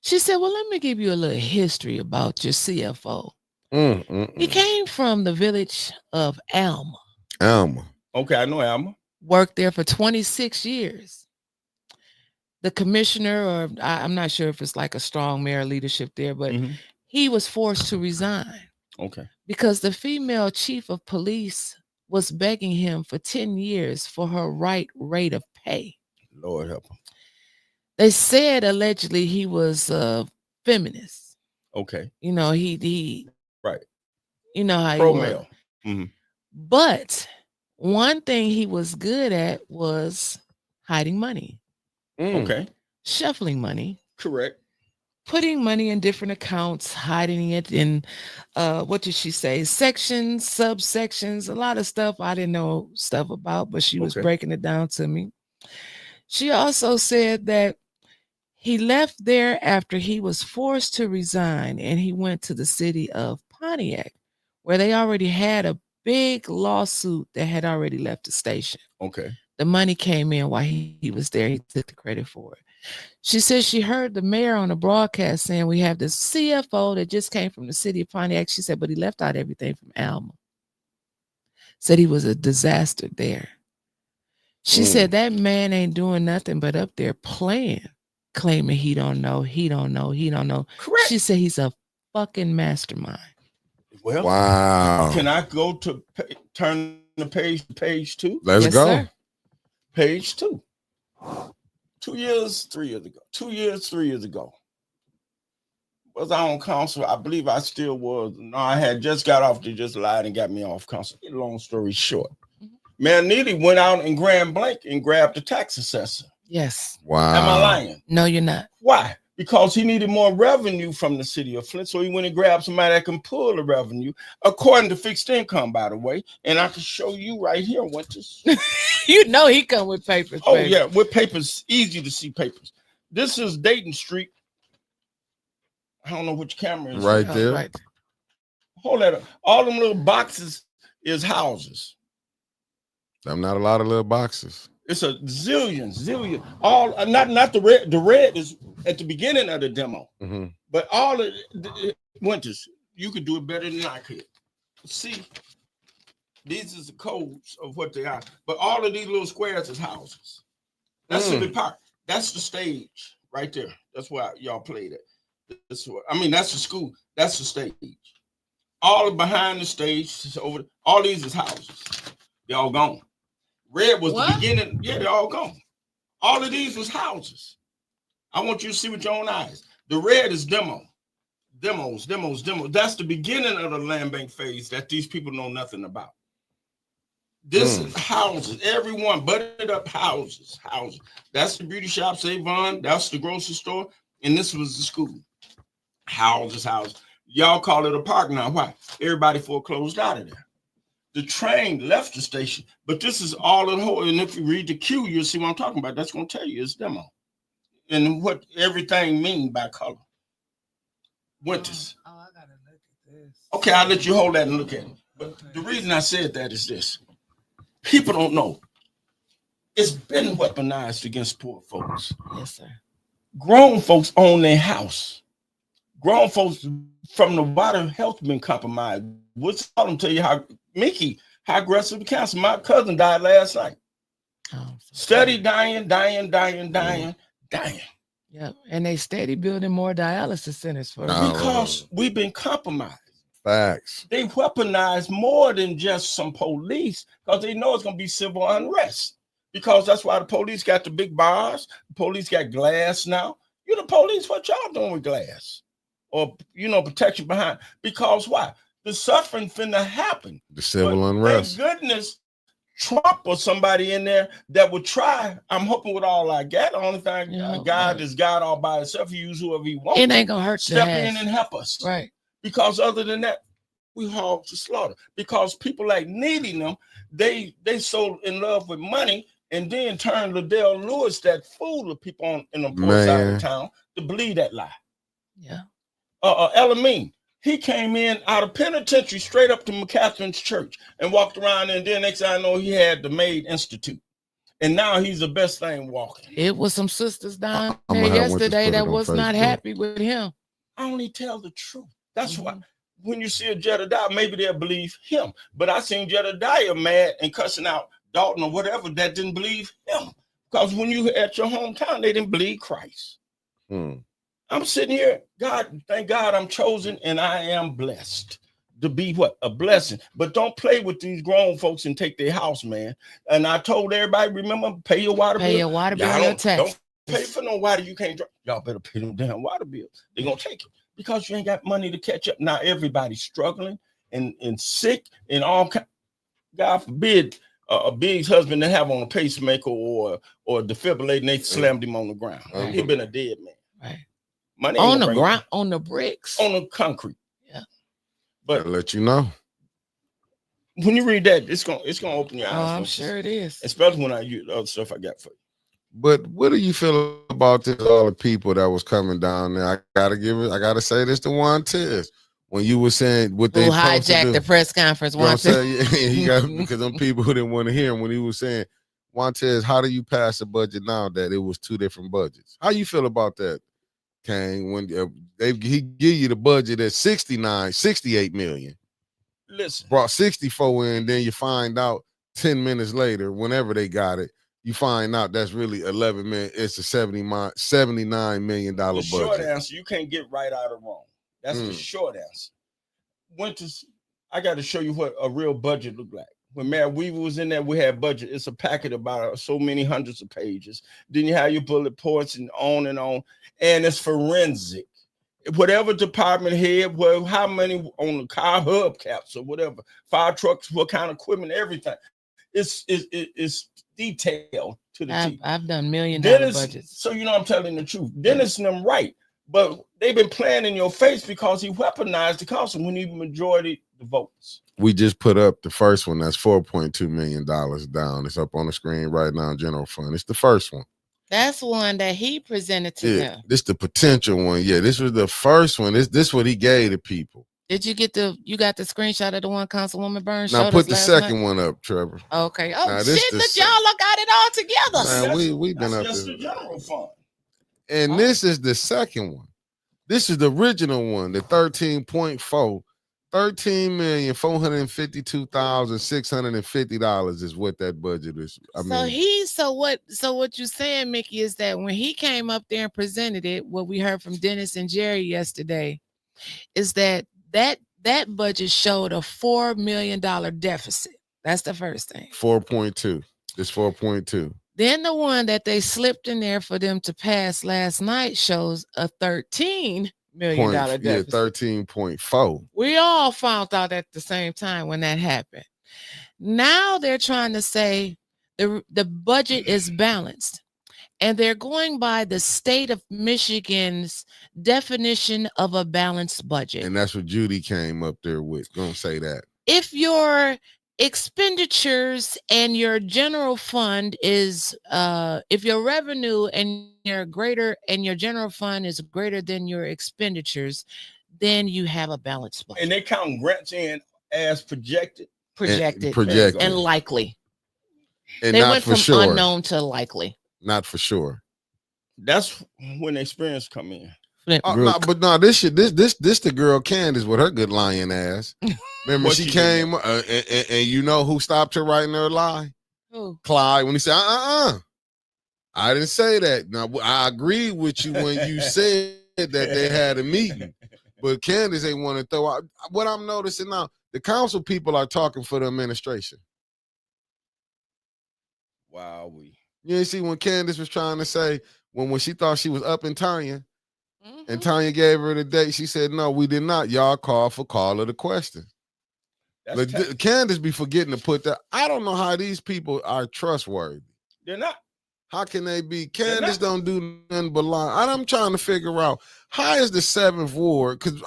She said, well, let me give you a little history about your CFO. He came from the village of Alma. Alma. Okay, I know Alma. Worked there for 26 years. The commissioner, or I'm not sure if it's like a strong mayor leadership there, but he was forced to resign. Okay. Because the female chief of police was begging him for 10 years for her right rate of pay. Lord help him. They said allegedly he was a feminist. Okay. You know, he right. You know how pro he male. Mm-hmm. But one thing he was good at was hiding money. Okay. Shuffling money. Correct. Putting money in different accounts, hiding it in what did she say? Sections, subsections, a lot of stuff I didn't know stuff about, but she was breaking it down to me. She also said that he left there after he was forced to resign and he went to the city of Pontiac, where they already had a big lawsuit that had already left the station. Okay. The money came in while he was there. He took the credit for it. She said she heard the mayor on the broadcast saying we have this CFO that just came from the city of Pontiac. She said, but he left out everything from Alma. Said he was a disaster there. She said that man ain't doing nothing but up there playing, claiming he don't know. Correct. She said he's a fucking mastermind. Well, wow. Can I go to turn the page 2? Let's go. Sir. Page 2. 3 years ago. Was I on council? I believe I still was. No, I had just got off. They just lied and got me off council. Long story short. Mayor Neely went out in Grand Blanc and grabbed the tax assessor. Yes. Wow. Am I lying? No, you're not. Why? Because he needed more revenue from the city of Flint. So he went and grabbed somebody that can pull the revenue, according to fixed income, by the way. And I can show you right here, Winters. You know he come with papers. Oh, baby. yeah, with papers, easy to see papers. This is Dayton Street. I don't know which camera is right Oh, there. right. Hold that up. All them little boxes is houses. I'm not a lot of little boxes. It's a zillion. All not the red. The red is at the beginning of the demo. But all of the Winters, you could do it better than I could. See, These is the codes of what they are. But all of these little squares is houses. That's the park. That's the stage right there. That's where y'all played at. That's the school. That's the stage. All behind the stage is over. All these is houses. They all gone. Red was the beginning. Yeah, they all gone. All of these was houses. I want you to see with your own eyes. The red is demos. That's the beginning of the land bank phase that these people know nothing about. This is houses. Everyone butted up houses. That's the beauty shop, Savon. That's the grocery store. And this was the school. Houses. Y'all call it a park now. Why? Everybody foreclosed out of there. The train left the station, but this is all in whole. And if you read the queue, you'll see what I'm talking about. That's going to tell you it's demo. And what everything mean by color. Winters. Oh, I gotta look at this. Okay, I'll let you hold that and look at it. But the reason I said that is this. People don't know. It's been weaponized against poor folks. Yes, sir. Grown folks own their house. Grown folks from the water health been compromised. What's all them tell you how aggressive the cancer. My cousin died last night. Oh, Steady dying. Yep, and they steady building more dialysis centers for because we've been compromised. Facts. They weaponize more than just some police because they know it's gonna be civil unrest. Because that's why the police got the big bars. The police got glass now. You the police, what y'all doing with glass? Or protection behind. Because why? The suffering finna happen. The civil unrest. Thank goodness Trump or somebody in there that would try. I'm hoping with all I got. The only thing God is God all by himself. He use whoever he wants. It ain't gonna hurt. Step in and help us. Right. Because other than that, we haul to slaughter. Because people like needing them, they so in love with money and then turn Liddell Lewis, that fool of people in the poor side of town, to believe that lie. Yeah. Elamine. He came in out of penitentiary straight up to McCatherine's church and walked around, and then next thing I know, he had the Maid Institute. And now he's the best thing walking. It was some sisters down there yesterday that was not happy with him. I only tell the truth. That's why when you see a Jedediah, maybe they'll believe him. But I seen Jedediah mad and cussing out Dalton or whatever that didn't believe him. Because when you at your hometown, they didn't believe Christ. I'm sitting here, God, thank God I'm chosen and I am blessed to be what? A blessing. But don't play with these grown folks and take their house, man. And I told everybody, remember, pay your water bill. Pay your water bill, your tax. Don't pay for no water you can't drink. Y'all better pay them damn water bill. They're going to take it because you ain't got money to catch up. Now everybody's struggling and sick and all kind. God forbid a big husband to have on a pacemaker or defibrillator and they slammed him on the ground. He'd been a dead man. Right. Money on the ground, on the bricks, on the concrete. Yeah, but I'll let you know when you read that, it's gonna open your eyes. Oh, I'm sure it is, especially when I use the other stuff I got for you. But what do you feel about this? All the people that was coming down there. I gotta say this to Montez. When you were saying what they hijacked the press conference, because them people who didn't want to hear him when he was saying, Montez, how do you pass a budget now that it was two different budgets? How you feel about that? Kane, when he give you the budget at 68 million. Listen, brought 64 in, then you find out 10 minutes later, whenever they got it, you find out that's really 11 million. It's a $79 million budget. Short answer, you can't get right out of wrong. That's the short answer. Winters, I got to show you what a real budget look like. When Mayor Weaver was in there, we had budget. It's a packet about so many hundreds of pages. Then you have your bullet points and on. And it's forensic. Whatever department head, how many on the car hubcaps or whatever, fire trucks, what kind of equipment, everything. It's detailed to the T. I've done $1 million budgets. So you know I'm telling the truth. Dennis and them right. But they've been playing in your face because he weaponized the council when he majority the votes. We just put up the first one. That's $4.2 million down. It's up on the screen right now, general fund. It's the first one. That's one that he presented to them. This the potential one. Yeah, this was the first one. This what he gave to people. Did you get you got the screenshot of the one Councilwoman Burns? Now put the second one up, Trevor. Okay. Oh, now, shit, look, y'all got it all together. Man, we been up there. The general fund. And this is the second one. This is the original one, the 13.4 $13,452,650 is what that budget is. So what you saying, Mickey, is that when he came up there and presented it, what we heard from Dennis and Jerry yesterday, is that budget showed a $4 million deficit. That's the first thing. 4.2. It's 4.2. Then the one that they slipped in there for them to pass last night shows a $13 million deficit. Yeah, 13.4. We all found out at the same time when that happened. Now they're trying to say the budget is balanced, and they're going by the state of Michigan's definition of a balanced budget. And that's what Judy came up there with. Gonna say that. If your expenditures and your general fund is if your revenue and your general fund is greater than your expenditures, then you have a balanced budget. And they count grants in as projected and likely. And they not went for from sure. unknown to likely. Not for sure. That's when experience come in. This the girl Candace with her good lying ass. Remember she came and you know who stopped her right in her lie? Who? Clyde, when he said, I didn't say that. Now I agree with you when you said that they had a meeting, but Candace ain't want to throw out. What I'm noticing now, the council people are talking for the administration. Wow, you see when Candace was trying to say when she thought she was up in Tanya. And Tanya gave her the date. She said, no, we did not. Y'all called for call of the question. Candace be forgetting to put that. I don't know how these people are trustworthy. They're not. How can they be? Candace don't do nothing but lie. I'm trying to figure out how is the 7th Ward? Because,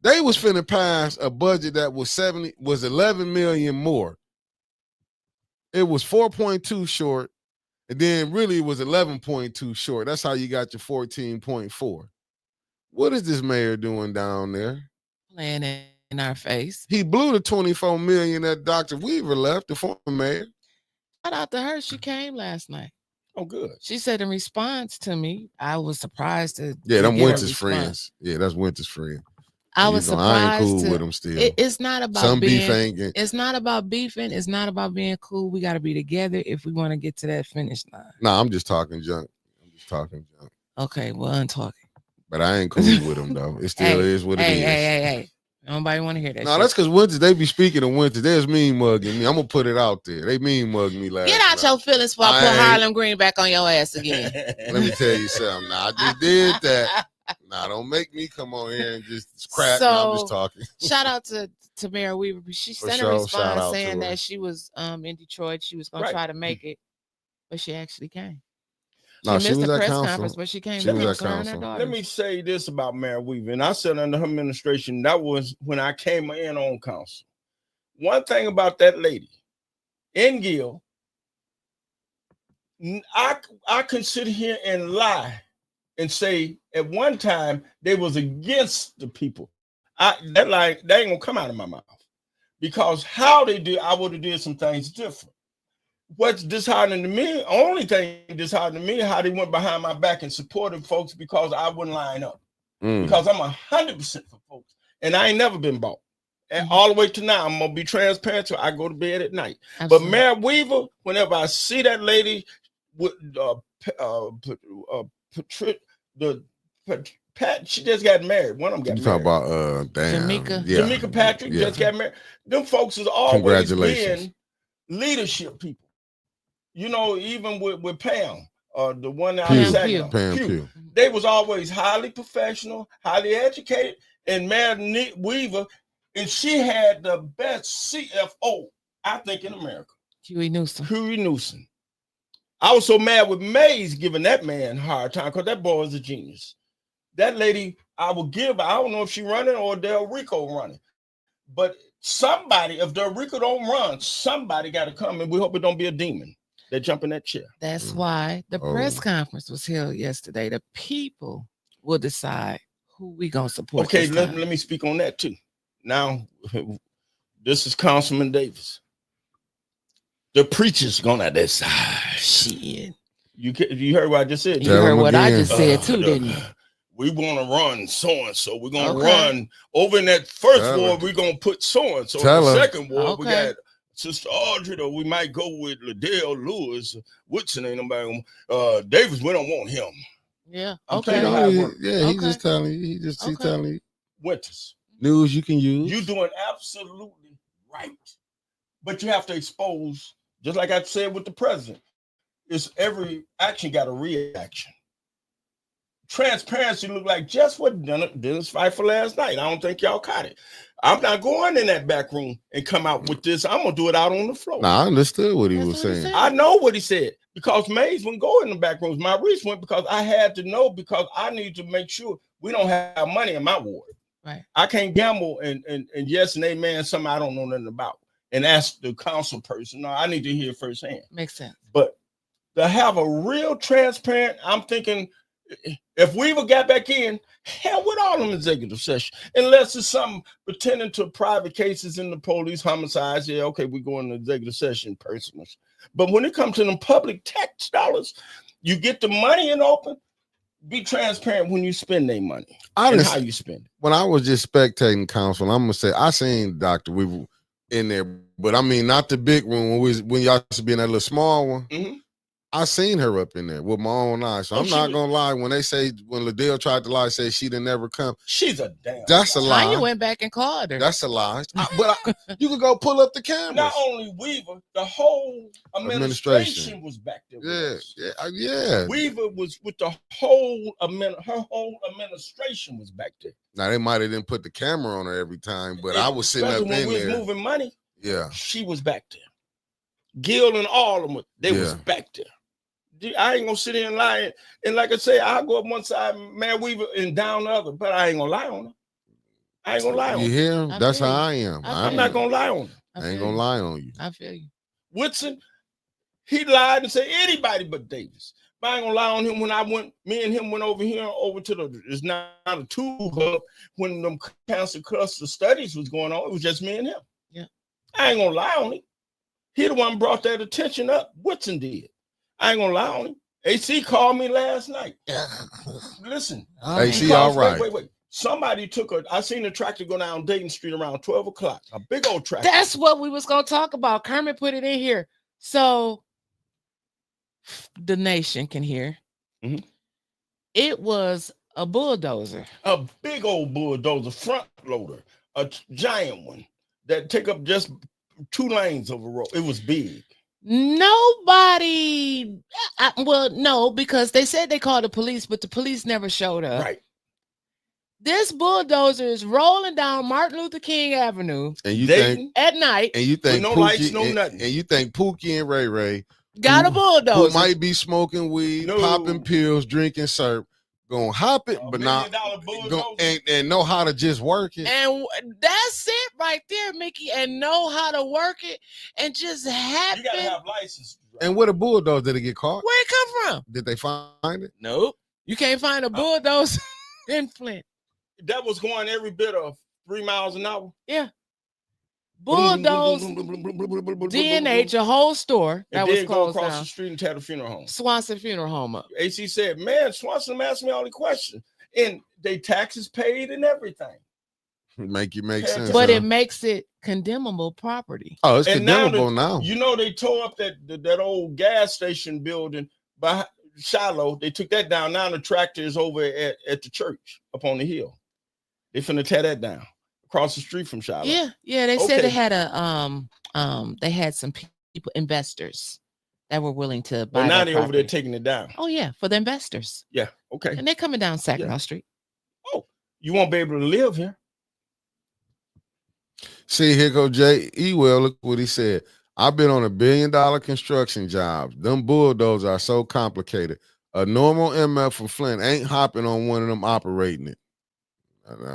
they was finna pass a budget that was 11 million more. It was 4.2 short. And then really it was 11.2 short. That's how you got your 14.4. What is this mayor doing down there? Playing in our face. He blew the 24 million that Dr. Weaver left, the former mayor. Shout out to her. She came last night. Oh, good. She said in response to me, I was surprised to. Yeah, them Winter's friends. Yeah, that's Winter's friend. I was surprised. I ain't cool with them still. It's not about some being, beef ain't. It's not about beefing. It's not about being cool. We got to be together if we want to get to that finish line. No, I'm just talking junk. Okay, well, I'm talking. But I ain't cool with them though. It still is what it is. Hey. Nobody want to hear that. No, that's because Winters, they be speaking of Winters. There's mean mugging me. I'm gonna put it out there. They mean mugged me last. Get out your feelings before I put Harlem Green back on your ass again. Let me tell you something. Nah, I just did that. Nah, don't make me come on here and just crack. I'm just talking. Shout out to Mayor Weaver. She sent a response saying that she was in Detroit. She was gonna try to make it, but she actually came. No, she was missed the at press council. conference, but she came. She was at council. Let me say this about Mayor Weaver, and I said under her administration, that was when I came in on council. One thing about that lady, in Gill, I can sit here and lie and say at one time they was against the people. That ain't gonna come out of my mouth, because how they did, I would have did some things different. What's disheartening to me, only thing disheartening to me, how they went behind my back and supported folks because I wouldn't line up. Because I'm 100% for folks, and I ain't never been bought. And all the way to now, I'm gonna be transparent. So I go to bed at night. Absolutely. But Mayor Weaver, whenever I see that lady with Pat, she just got married. One of them got married. Talk about Jamaica Patrick just got married. Them folks is always been leadership people. You know, even with Pam, the one that I said, Pam, they was always highly professional, highly educated, and Mayor Weaver, and she had the best CFO, I think, in America. Huey Newsom. I was so mad with Mays giving that man a hard time because that boy is a genius. That lady, I don't know if she running or Del Rico running, but somebody, if Del Rico don't run, somebody got to come, and we hope it don't be a demon that jump in that chair. That's why the press conference was held yesterday. The people will decide who we gonna support. Okay, let me speak on that too. Now, this is Councilman Davis. The preacher's gonna decide. Shit. You heard what I just said. You heard what I just said too, didn't you? we want to run so-and-so. We're going to Okay. run over in that first Tell ward. her. We're going to put so-and-so. In Tell the her. second ward, we Okay. got Sister Audrey, or we might go with Liddell Lewis. Woodson ain't nobody. Davis, we don't want him. Yeah. I'm Okay. telling you how it He works. he's Okay. just telling you. He's Okay. telling you Winters. news you can use. You doing absolutely right. But you have to expose, just like I said with the president, it's every action got a reaction. Transparency look like just what Dennis Pfeiffer last night. I don't think y'all caught it. I'm not going in that back room and come out with this. I'm gonna do it out on the floor. Nah, I understood what he That's was what he saying. said. I know what he said because Mays wouldn't go in the back rooms. My Reese went because I had to know because I need to make sure we don't have money in my ward. Right. I can't gamble and yes and amen something I don't know nothing about and ask the council person. No, I need to hear firsthand. Makes sense. But to have a real transparent, I'm thinking if Weaver got back in, hell with all them executive session, unless it's something pertaining to private cases in the police homicides. Yeah, okay, we go into executive session personally. But when it comes to them public tax dollars, you get the money in open. Be transparent when you spend their money and how you spend it. When I was just spectating council, I'm gonna say I seen Dr. Weaver in there, but I mean not the big room when y'all used to be in that little small one. Mhm. I seen her up in there with my own eyes. So I'm not gonna lie. When they say when Liddell tried to lie, say she didn't never come. She's a damn. That's a lie. Tanya went back and called her. That's a lie. You can go pull up the cameras. Not only Weaver, the whole administration was back there. Yeah. Weaver was with the whole her whole administration was back there. Now they might have didn't put the camera on her every time, but I was sitting up Especially in when we there. was moving money. Yeah. She was back there. Gil and all of them, they was back there. I ain't gonna sit here and lie. And like I say, I'll go up one side, man, Weaver, and down the other, but I ain't gonna lie on her. I ain't gonna lie on You her. hear him? I That's feel how you. I am. I'm not gonna lie on her. I ain't gonna lie on you. I feel you. Woodson, he lied and said anybody but Davis. But I ain't gonna lie on him. When me and him went over here, over to it's now a tool hub. When them cancer cluster studies was going on, it was just me and him. Yeah. I ain't gonna lie on him. He the one brought that attention up. Woodson did. I ain't gonna lie on him. AC called me last night. Listen. AC, all right. Wait. Somebody I seen a tractor go down Dayton Street around 12 o'clock. A big old tractor. That's what we was gonna talk about. Kermit put it in here. So the nation can hear. Mhm. It was a bulldozer. A big old bulldozer, front loader, a giant one that take up just 2 lanes of a road. It was big. Nobody, well, no, because they said they called the police, but the police never showed up. Right. This bulldozer is rolling down Martin Luther King Avenue And you Dayton, think at night. and you think no Pookie, lights, no nothing. And you think Pookie and Ray Ray Got a who bulldozer. might be smoking weed, No. popping pills, drinking syrup, gonna hop it, but not and know how to just work it. And that's it right there, Mickey. And know how to work it and just happen. You gotta have license. And with a bulldozer, did it get caught? Where it come from? Did they find it? Nope. You can't find a bulldozer in Flint. That was going every bit of 3 miles an hour. Yeah. Bulldoze DNH, a whole store that And was then go closed across down. the street and tear the funeral home. Swanson Funeral Home up. AC said, man, Swanson asked me all the questions. And they taxes paid and everything. Make sense. But huh? it makes it condemnable property. Oh, it's And now condemnable now. You know, they tore up that old gas station building by Shiloh. They took that down. Now the tractor is over at the church up on the hill. They finna tear that down across the street from Shiloh. Yeah. They said Okay. they had they had some people, investors that were willing to buy. But now that they're over there property. taking it down. Oh yeah, for the investors. Yeah. Okay. And they're coming down Saginaw Street. Oh, you won't be able to live here. See, here go Jay Ewell. Look what he said. I've been on $1 billion construction jobs. Them bulldozers are so complicated. A normal MF from Flint ain't hopping on one of them operating it.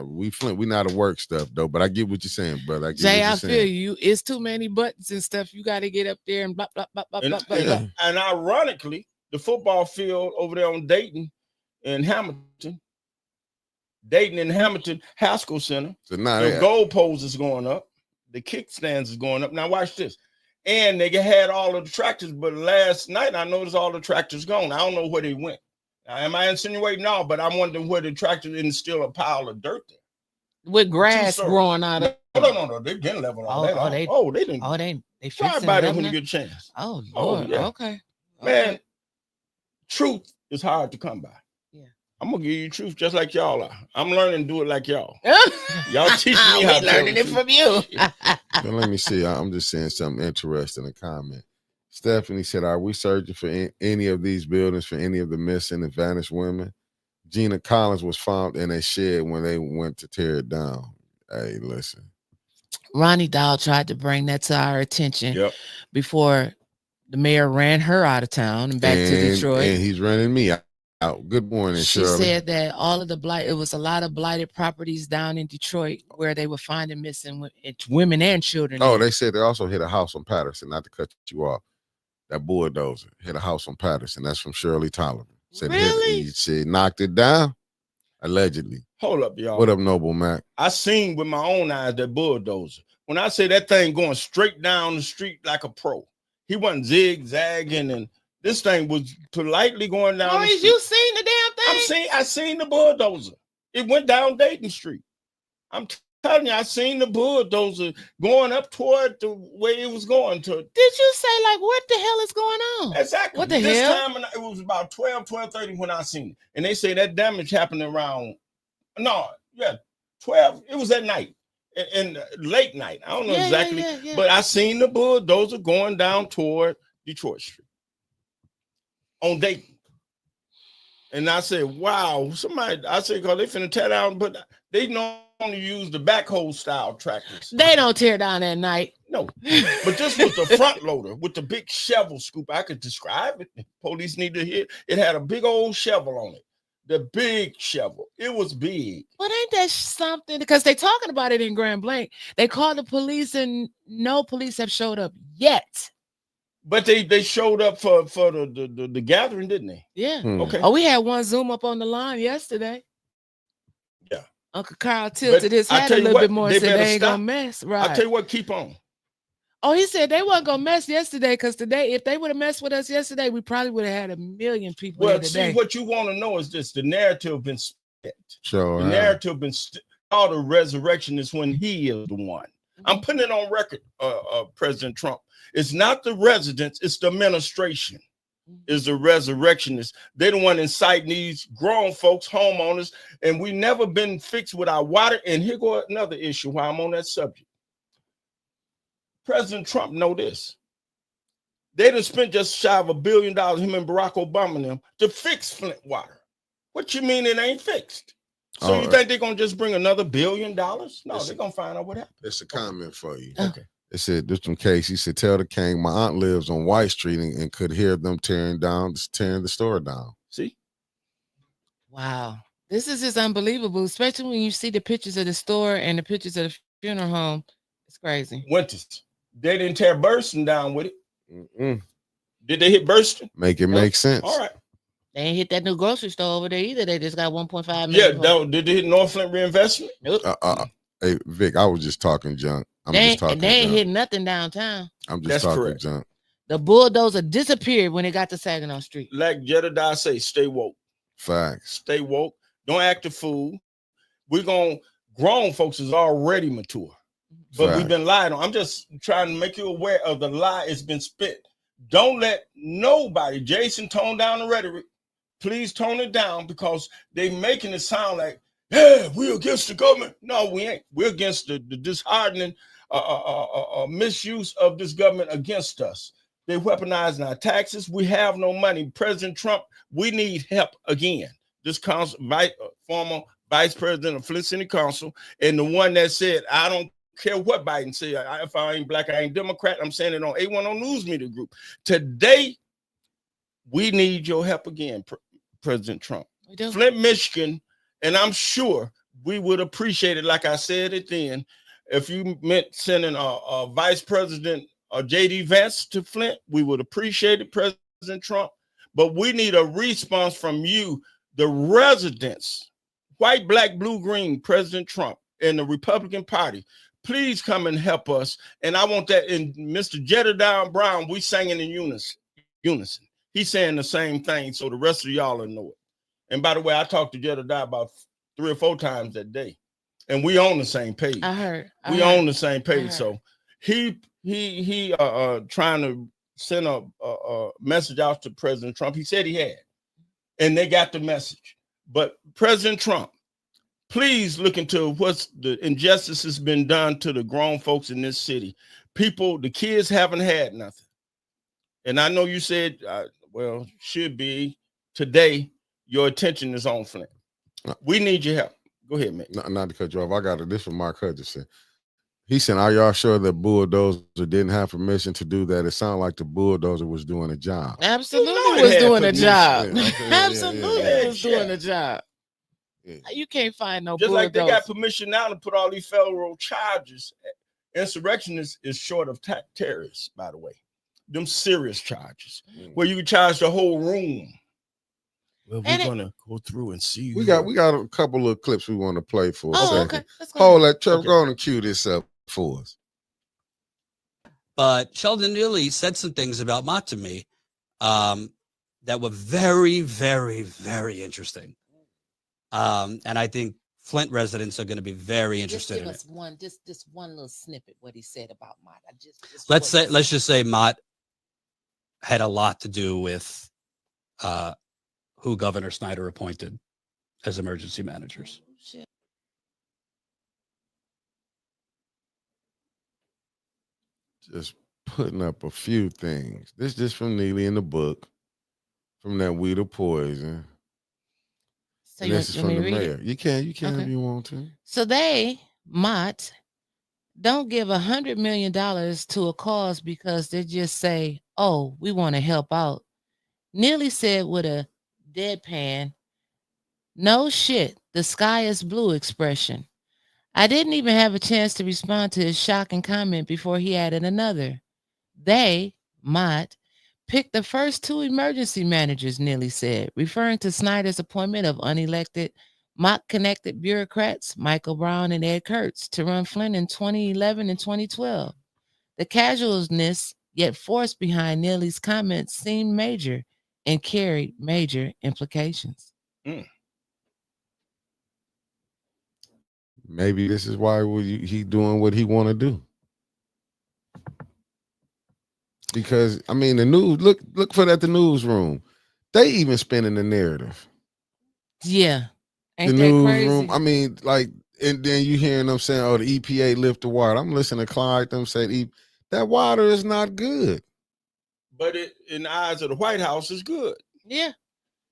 We Flint, we not a work stuff though, but I get what you're saying, brother. Jay, I feel you. It's too many buttons and stuff. You got to get up there and blah blah blah blah blah. blah. And ironically, the football field over there on Dayton and Hamilton, Haskell Center, So now the goalposts is going up, the kickstands is going up. Now watch this. And they had all of the tractors, but last night I noticed all the tractors gone. I don't know where they went. Now, am I insinuating? No, but I'm wondering where the tractor didn't steal a pile of dirt there. With grass growing out of No. They didn't level all that off. They didn't. Oh, they Drive by there when you get a chance. Oh, Lord. Yeah. Okay. Man, truth is hard to come by. Yeah. I'm gonna give you truth just like y'all are. I'm learning to do it like y'all. Y'all teach me how to learning it from you. Now, let me see. I'm just saying something interesting in the comment. Stephanie said, "Are we searching for any of these buildings for any of the missing and vanished women?" Gina Collins was found in a shed when they went to tear it down. Hey, listen. Ronnie Dow tried to bring that to our attention before the mayor ran her out of town and back to Detroit. And he's running me out. Good morning, She Shirley. said that all of the it was a lot of blighted properties down in Detroit where they were finding missing women and children. Oh, they said they also hit a house on Patterson, not to cut you off. That bulldozer hit a house on Patterson. That's from Shirley Tolliver. Said really? He said knocked it down, allegedly. Hold up, y'all. What up, Noble Mac? I seen with my own eyes that bulldozer. When I say that thing going straight down the street like a pro, he wasn't zigzagging, and this thing was politely going down. Maurice, you seen the damn thing? I seen the bulldozer. It went down Dayton Street. I'm telling you, I seen the bulldozer going up toward the way it was going to. Did you say, like, what the hell is going on? Exactly. What the this hell? Time, it was about 12:30 when I seen it. And they say that damage happened around, 12. It was at night. And late night. I don't know exactly. Yeah. But I seen the bulldozer going down toward Detroit Street on Dayton. And I said, wow, because they finna tear down, but they normally use the backhoe style tractors. They don't tear down at night. No, but this was the front loader with the big shovel scoop. I could describe it. Police need to hear. It had a big old shovel on it. The big shovel. It was big. But ain't that something? Because they're talking about it in Grand Blanc. They called the police and no police have showed up yet. But they showed up for the gathering, didn't they? Yeah. Okay. Oh, we had one Zoom up on the line yesterday. Yeah. Uncle Carl tilted his hat a little bit more and said they ain't gonna mess. Right. I'll tell you what, keep on. Oh, he said they wasn't gonna mess yesterday because today, if they would have messed with us yesterday, we probably would have had 1 million people. Well, today. See, what you want to know is this: the narrative been spent. Sure. The narrative been all the resurrection is when he is the one. I'm putting it on record, President Trump. It's not the residents, it's the administration. Is the resurrectionists. They're the one inciting these grown folks, homeowners, and we never been fixed with our water. And here go another issue while I'm on that subject. President Trump know this. They done spent just shy of $1 billion, him and Barack Obama and them, to fix Flint water. What you mean it ain't fixed? So you think they're gonna just bring another $1 billion? No, they're gonna find out what happened. It's a comment for you. Okay. It said, this from Case. He said, tell the king my aunt lives on White Street and could hear them tearing the store down. See? Wow. This is just unbelievable, especially when you see the pictures of the store and the pictures of the funeral home. It's crazy. Winters. They didn't tear Burston down with it. Did they hit Burston? Make it make sense. All right. They ain't hit that new grocery store over there either. They just got 1.5 million. Yeah, did they hit North Flint reinvestment? Nope. Hey, Vic, I was just talking junk. They ain't hit nothing downtown. I'm just talking junk. The bulldozer disappeared when it got to Saginaw Street. Like Jedediah say, stay woke. Facts. Stay woke. Don't act a fool. Grown folks is already mature. But we've been lied on. I'm just trying to make you aware of the lie it's been spit. Don't let nobody, Jason, tone down the rhetoric. Please tone it down because they making it sound like, yeah, we're against the government. No, we ain't. We're against the disheartening misuse of this government against us. They weaponizing our taxes. We have no money. President Trump, we need help again. This former vice president of Flint City Council, and the one that said, I don't care what Biden said. If I ain't black, I ain't Democrat. I'm saying it on A10 News Media Group. Today, we need your help again, President Trump. Flint, Michigan, and I'm sure we would appreciate it, like I said it then, if you meant sending a Vice President J.D. Vance to Flint, we would appreciate it, President Trump. But we need a response from you, the residents, white, black, blue, green, President Trump, and the Republican Party. Please come and help us. And I want that in Mr. Jedediah Brown, we singing in unison. He's saying the same thing, so the rest of y'all will know it. And by the way, I talked to Jedediah about 3 or 4 times that day, and we on the same page. I heard. We on the same page. So he trying to send a message out to President Trump. He said he had, and they got the message. But President Trump, please look into what's the injustice has been done to the grown folks in this city. People, the kids haven't had nothing. And I know you said, well, should be today, your attention is on Flint. We need your help. Go ahead, man. Not to cut you off. I got this from Mark Hutchinson. He said, are y'all sure that bulldozer didn't have permission to do that? It sounded like the bulldozer was doing a job. Absolutely was doing a job. Absolutely was doing a job. You can't find no just bulldozer. Like they got permission now to put all these federal charges. Insurrection is short of terrorists, by the way. Them serious charges where you can charge the whole room. Well, we're gonna go through and see. We got a couple of clips we want to play for a second. Okay. Hold that, Trevor. Go on and cue this up for us. But Sheldon Neely said some things about Mott to me that were very, very, very interesting. And I think Flint residents are going to be very interested in it. Just one little snippet what he said about Mott. Let's just say Mott had a lot to do with who Governor Snyder appointed as emergency managers. Just putting up a few things. This just from Neely in the book, from that Weed of Poison. So this is from the mayor. It? You can if you want to. So Mott, don't give $100 million to a cause because they just say, oh, we want to help out. Neely said with a deadpan, no shit, the sky is blue expression. I didn't even have a chance to respond to his shocking comment before he added another. They, Mott, picked the first 2 emergency managers, Neely said, referring to Snyder's appointment of unelected, Mott-connected bureaucrats, Michael Brown and Ed Kurtz, to run Flint in 2011 and 2012. The casualness, yet force behind Neely's comments seemed major and carried major implications. Maybe this is why he doing what he want to do. Because I mean, the news look for that at the newsroom. They even spinning the narrative. Yeah, ain't the newsroom. I mean, like, and then you hearing them saying, "Oh, the EPA lift the water." I'm listening to Clyde them say that water is not good. But it, in the eyes of the White House, is good. Yeah,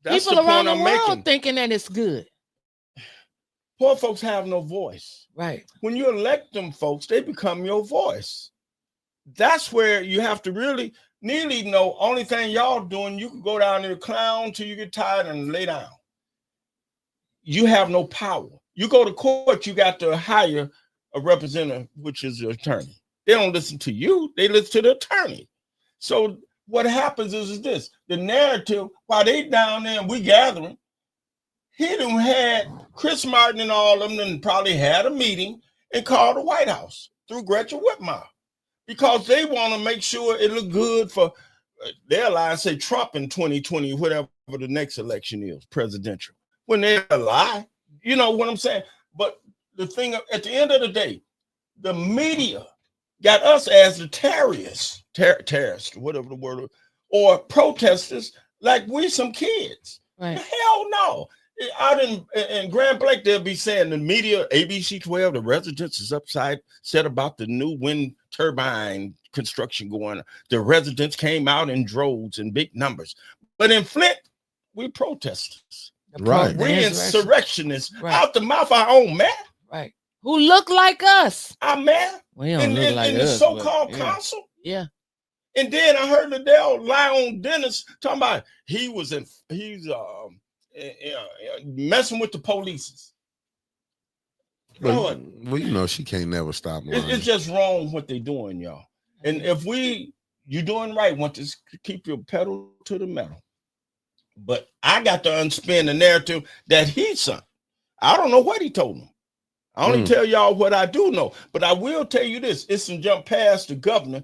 that's people the around point the I'm world making. thinking that it's good. Poor folks have no voice. Right. When you elect them folks, they become your voice. That's where you have to really know. Only thing y'all doing, you can go down there, clown till you get tired and lay down. You have no power. You go to court, you got to hire a representative, which is the attorney. They don't listen to you. They listen to the attorney. So what happens is this. The narrative, while they down there and we gathering, he done had Chris Martin and all of them and probably had a meeting and called the White House through Gretchen Whitmer because they want to make sure it look good for their lie, say Trump in 2020, whatever the next election is, presidential. When they lie, you know what I'm saying? But the thing, at the end of the day, the media got us as the terrorists, whatever the word is, or protesters like we some kids. Right. Hell no. Out in Grand Blake, they'll be saying the media, ABC 12, the residents is upset about the new wind turbine construction going on. The residents came out in droves and big numbers. But in Flint, we protesters. Right. We insurrectionists out the mouth our own man. Right. Who look like us. Our man. We don't look like in the us, so-called but, council. Yeah. And then I heard Liddell lie on Dennis talking about he's messing with the police. Well, you know, she can't never stop lying. It's just wrong what they're doing, y'all. And if you're doing right, want to keep your pedal to the metal. But I got to unspin the narrative that he's son. I don't know what he told him. I only tell y'all what I do know. But I will tell you this. It's some jump past the governor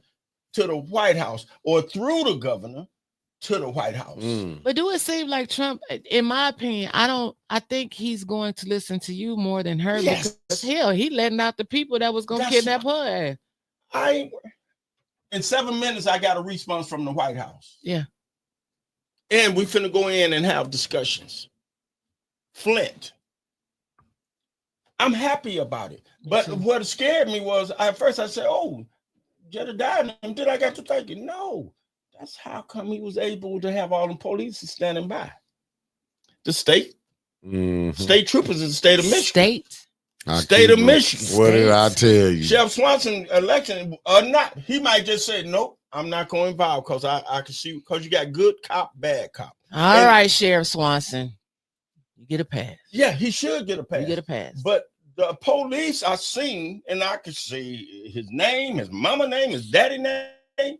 to the White House or through the governor to the White House. But do it seem like Trump, in my opinion, I think he's going to listen to you more than her. Yes. Because hell, he letting out the people that was gonna kidnap her ass. In 7 minutes, I got a response from the White House. Yeah. And we finna go in and have discussions. Flint. I'm happy about it. But what scared me was, at first I said, oh, Jedediah, and then I got to thinking, no, that's how come he was able to have all the police standing by. The state. State troopers in the state of Michigan. State of Michigan. What did I tell you? Sheriff Swanson election or not, he might just say, nope, I'm not going to involve because I can see, because you got good cop, bad cop. All right, Sheriff Swanson. You get a pass. Yeah, he should get a pass. You get a pass. But the police I seen, and I could see his name, his mama name, his daddy name,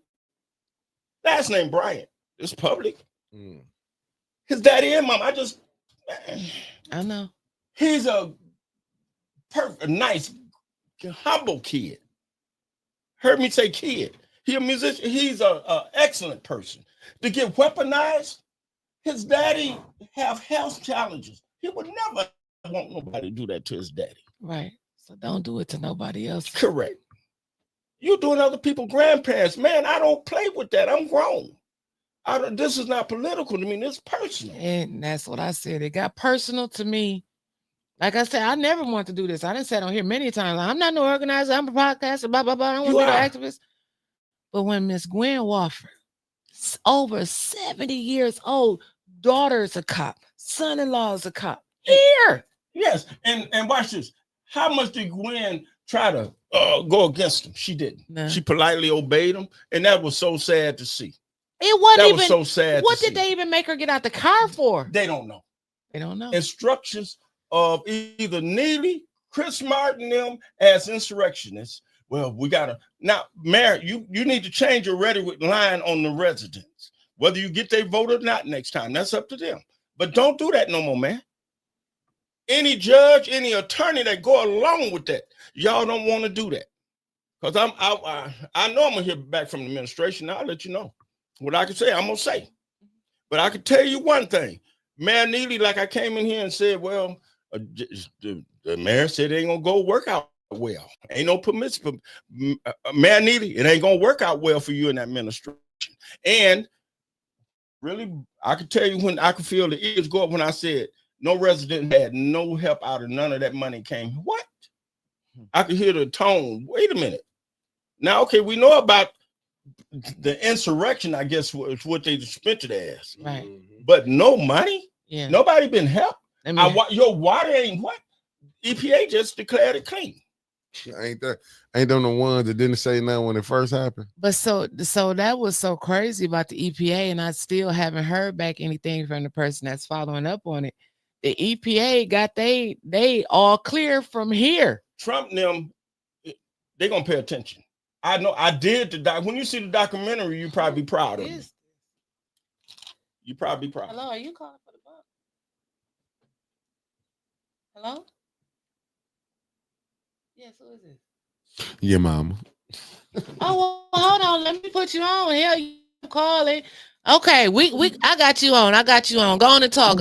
last name Bryant. It's public. His daddy and mom. I know. He's a nice, humble kid. Heard me say kid. He's a musician. He's a excellent person. To get weaponized, his daddy have health challenges. He would never want nobody to do that to his daddy. Right. So don't do it to nobody else. Correct. You're doing other people's grandparents. Man, I don't play with that. I'm grown. This is not political to me. This is personal. And that's what I said. It got personal to me. Like I said, I never want to do this. I done said on here many times, I'm not no organizer. I'm a podcaster, blah, blah, blah. I don't want to be no activist. But when Miss Gwen Wofford, over 70 years old, daughter's a cop, son-in-law is a cop. Here. Yes. And watch this. How much did Gwen try to go against him? She didn't. Nah. She politely obeyed him. And that was so sad to see. It wasn't that even was so sad. What did they even make her get out the car for? They don't know. They don't know. Instructions of either Neely, Chris Martin, them as insurrectionists. Well, we gotta now, Mayor, you need to change your rhetoric line on the residents. Whether you get their vote or not next time, that's up to them. But don't do that no more, man. Any judge, any attorney that go along with that, y'all don't want to do that. Because I know I'm gonna hear back from the administration. I'll let you know what I can say. I'm gonna say, but I can tell you one thing, Mayor Neely. Like I came in here and said, well, the mayor said it ain't gonna go work out well. Ain't no permits for Mayor Neely. It ain't gonna work out well for you in that administration. And really, I can tell you when I could feel the ears go up when I said no resident had no help out of none of that money came. What? I could hear the tone. Wait a minute. Now, okay, we know about the insurrection, I guess, was what they spent to their ass. Right. But no money? Yeah. Nobody been helped? Your water ain't what? EPA just declared it clean. Ain't them the ones that didn't say nothing when it first happened? But so that was so crazy about the EPA, and I still haven't heard back anything from the person that's following up on it. The EPA got they all clear from here. Trump and them, they gonna pay attention. I know. I did when you see the documentary, you probably be proud of me. You probably proud. Hello, are you calling for the book? Hello? Yes, who is this? Your mama. Oh, well, hold on. Let me put you on. Hell, you calling? Okay, I got you on. Go on and talk,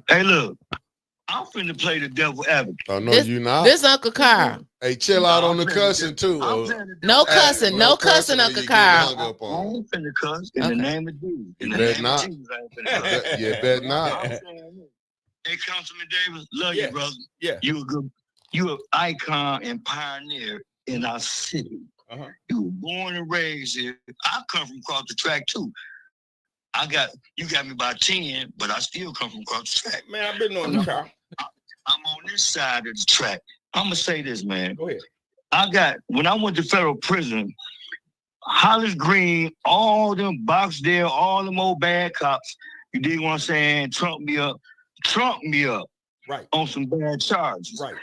Hey, look, I'm finna play the devil advocate. Oh no, you not. This Uncle Carl. Hey, chill out on the cussing too. No cussing, no cussing, Uncle Carl. I ain't finna cuss in the name of Jesus. You bet not. You bet not. Hey, Councilman Davis, love you, brother. Yeah, you an icon and pioneer in our city. You were born and raised here. I come from across the track too. You got me by 10, but I still come from across the track. Man, I've been on the car. I'm on this side of the track. I'm gonna say this, man. Go ahead. When I went to federal prison, Hollis Green, all them Boxdale, all them old bad cops, you dig what I'm saying? Trump me up right on some bad charges. Right.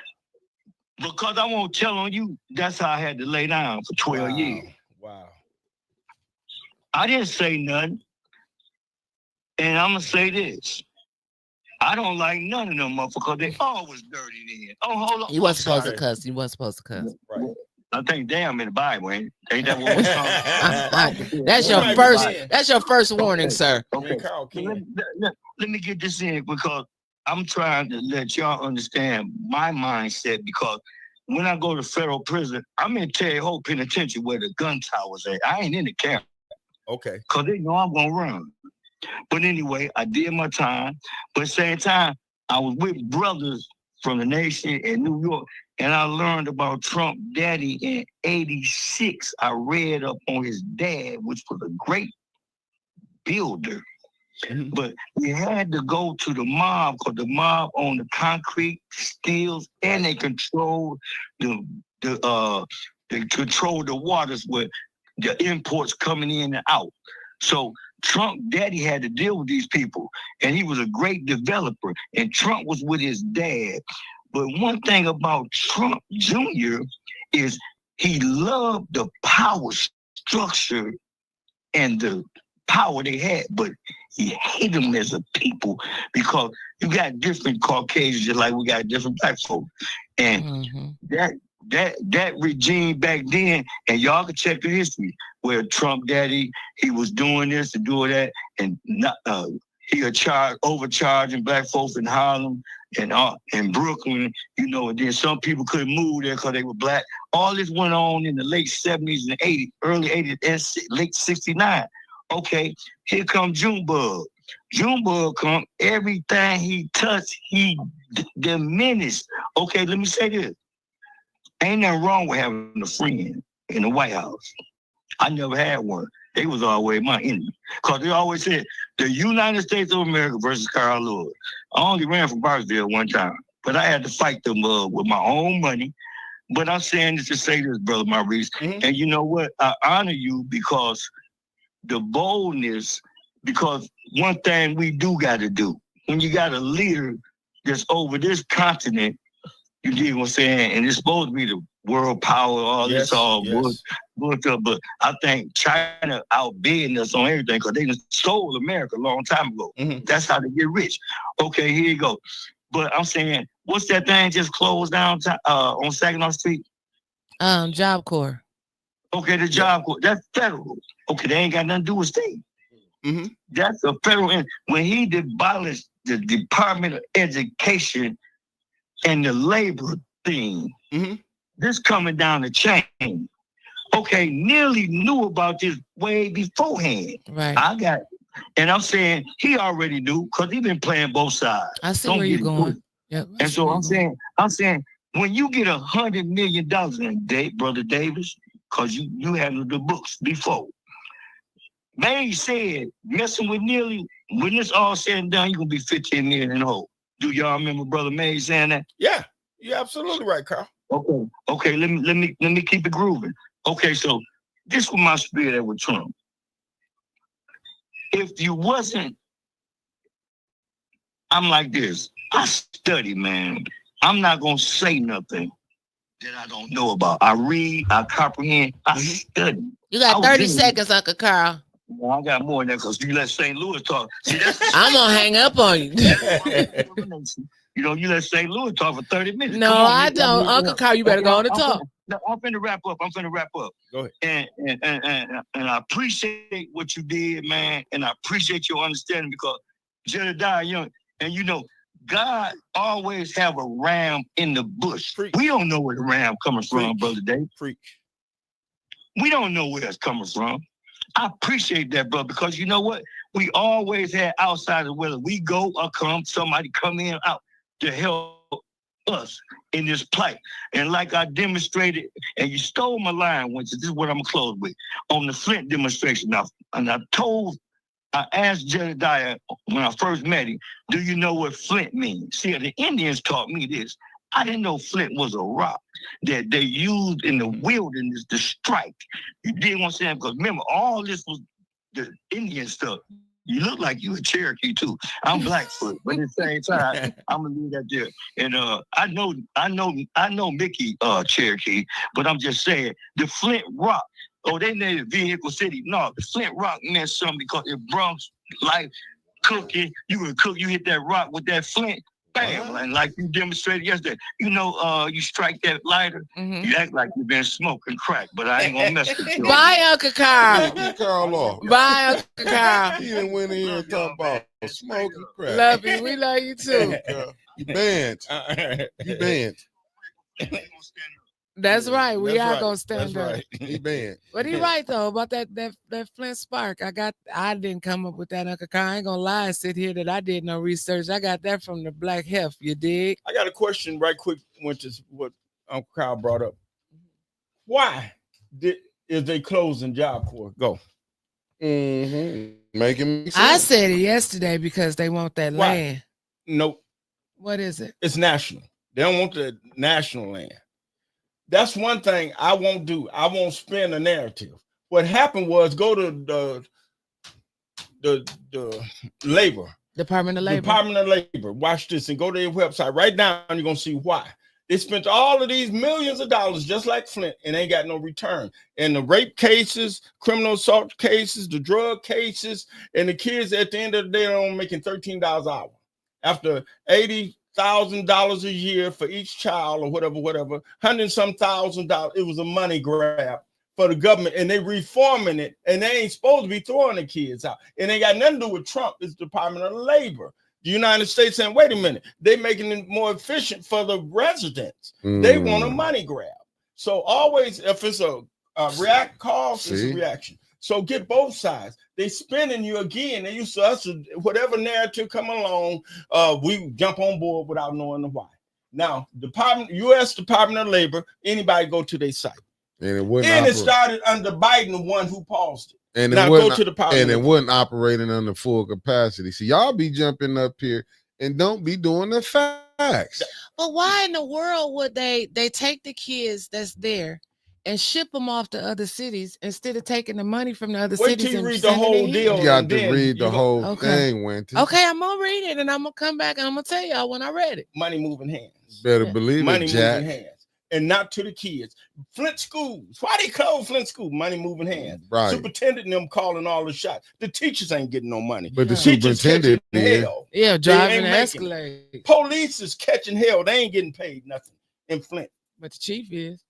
Because I won't tell on you, that's how I had to lay down for 12 years. Wow. I didn't say nothing. And I'm going to say this. I don't like none of them motherfuckers. They always dirty then. Oh, hold on. You wasn't supposed to cuss. You wasn't supposed to cuss. Right. I think damn in the Bible, ain't that what we're talking? That's your Right, first. yeah. That's your first warning, sir. Okay. Carl So Ken. let me get this in because I'm trying to let y'all understand my mindset because when I go to federal prison, I'm in Terre Haute Penitentiary where the gun tower's at. I ain't in the camp. Okay. Because they know I'm going to run. But anyway, I did my time. But at the same time, I was with brothers from the nation in New York, and I learned about Trump daddy in 86. I read up on his dad, which was a great builder. Mhm. But we had to go to the mob because the mob owned the concrete, steels, and they controlled they control the waters where the imports coming in and out. So Trump daddy had to deal with these people, and he was a great developer, and Trump was with his dad. But one thing about Trump Jr. is he loved the power structure and the power they had, but he hated them as a people because you got different Caucasians just like we got different black folks. And that regime back then, and y'all can check the history where Trump daddy, he was doing this and doing that, and not, he was overcharging black folks in Harlem and in Brooklyn, and then some people couldn't move there because they were black. All this went on in the late 70s and 80s, early 80s, and late 69. Okay, here comes Junebug. Junebug come, everything he touched, he diminished. Okay, let me say this. Ain't nothing wrong with having a friend in the White House. I never had one. They was always my enemy. Because they always said, the United States of America versus Carl Lewis. I only ran for Barksdale one time, but I had to fight them with my own money. But I'm saying this to say this, Brother Maurice. Mm-hmm. And you know what? I honor you because the boldness, because one thing we do got to do, when you got a leader that's over this continent, you get what I'm saying, and it's supposed to be the world power, all this, bullshit. But I think China outbidding us on everything because they just stole America a long time ago. Mm-hmm. That's how they get rich. Okay, here you go. But I'm saying, what's that thing just closed down on Saginaw Street? Job Corps. Okay, the Job Corps. That's federal. Okay, they ain't got nothing to do with state. Mm-hmm. That's a federal. When he abolished the Department of Education and the labor thing, mm-hmm. This coming down the chain. Okay, Nearly knew about this way beforehand. Right. And I'm saying he already knew because he been playing both sides. I see where you're going. Yep, and so I'm saying, when you get $100 million in a day, Brother Davis, because you handled the books before. May said, messing with Nearly, when this all said and done, you're gonna be 15 million in the hole. Do y'all remember Brother May saying that? Yeah, you're absolutely right, Carl. Okay, let me keep it grooving. Okay, so this was my spirit with Trump. If you wasn't, I'm like this. I study, man. I'm not gonna say nothing that I don't know about. I read, I comprehend, I study. You got 30 seconds, Uncle Carl. Well, I got more than that because you let St. Louis talk. See, I'm gonna hang up on you. You let St. Louis talk for 30 minutes. No, I don't. Uncle Carl, you better go on and talk. I'm finna wrap up. Go ahead. And I appreciate what you did, man. And I appreciate your understanding because Jedediah Young, and God always have a ram in the bush. Preach. We don't know where the ram coming from, Brother Dave. Preach. We don't know where it's coming from. I appreciate that, brother, because you know what? We always had outsiders, whether we go or come, somebody come in out to help us in this plight. And like I demonstrated, and you stole my line, which this is what I'm going to close with, on the Flint demonstration. Now, and I asked Jedediah when I first met him, do you know what Flint means? See, the Indians taught me this. I didn't know Flint was a rock that they used in the wilderness to strike. You did what I'm saying? Because remember, all this was the Indian stuff. You look like you a Cherokee too. I'm Blackfoot, but at the same time, I'm gonna leave that there. And I know Mickey Cherokee, but I'm just saying the Flint Rock. Oh, they named it Vehicle City. No, the Flint Rock meant something because it brought life, cooking. You would cook, you hit that rock with that flint. Bam. And like you demonstrated yesterday, you know, you strike that lighter, you act like you've been smoking crack, but I ain't gonna mess with you. Bye, Uncle Carl. Get Carl off. Bye, Uncle Carl. He didn't went in here and talk about smoking crack. Love you. We love you too. You banned. You banned. That's right. We That's are right. gonna stand That's up. right. He banned. But he right though about that Flint Spark. I didn't come up with that, Uncle Carl. I ain't gonna lie and sit here that I did no research. I got that from the Black Hef. You dig? I got a question right quick, which is what Uncle Kyle brought up. Why is they closing Job Corps? Go. Making me I sense. said it yesterday because they want that Why? land. Nope. What is it? It's national. They don't want the national land. That's one thing I won't do. I won't spin a narrative. What happened was go to the labor. Department of Labor. Department of Labor. Watch this and go to their website right now, and you're gonna see why. They spent all of these millions of dollars just like Flint and ain't got no return. And the rape cases, criminal assault cases, the drug cases, and the kids at the end of the day are only making $13 an hour. After $80,000 a year for each child or whatever, $100-some thousand. It was a money grab for the government, and they reforming it, and they ain't supposed to be throwing the kids out. And they got nothing to do with Trump. It's Department of Labor. The United States saying, wait a minute, they making it more efficient for the residents. They want a money grab. So always, if it's a react cause, it's a reaction. So get both sides. They spinning you again. They used to us, whatever narrative come along, we jump on board without knowing the why. Now, U.S. Department of Labor, anybody go to their site. And it started under Biden, the one who paused it. And now go to the and it wasn't operating under full capacity. See, y'all be jumping up here and don't be doing the facts. But why in the world would they take the kids that's there and ship them off to other cities instead of taking the money from the other cities? Wait till you read the whole deal. You got to read the whole thing, Winter. Okay, I'm gonna read it and I'm gonna come back and I'm gonna tell y'all when I read it. Money moving hands. Better believe money it, Jack. moving hands. And not to the kids. Flint schools. Why they close Flint school? Money moving hands. Right. Superintendent and them calling all the shots. The teachers ain't getting no money. But the teachers superintendent catching hell. Yeah, driving the Escalade. Police is catching hell. They ain't getting paid nothing in Flint. But the chief is.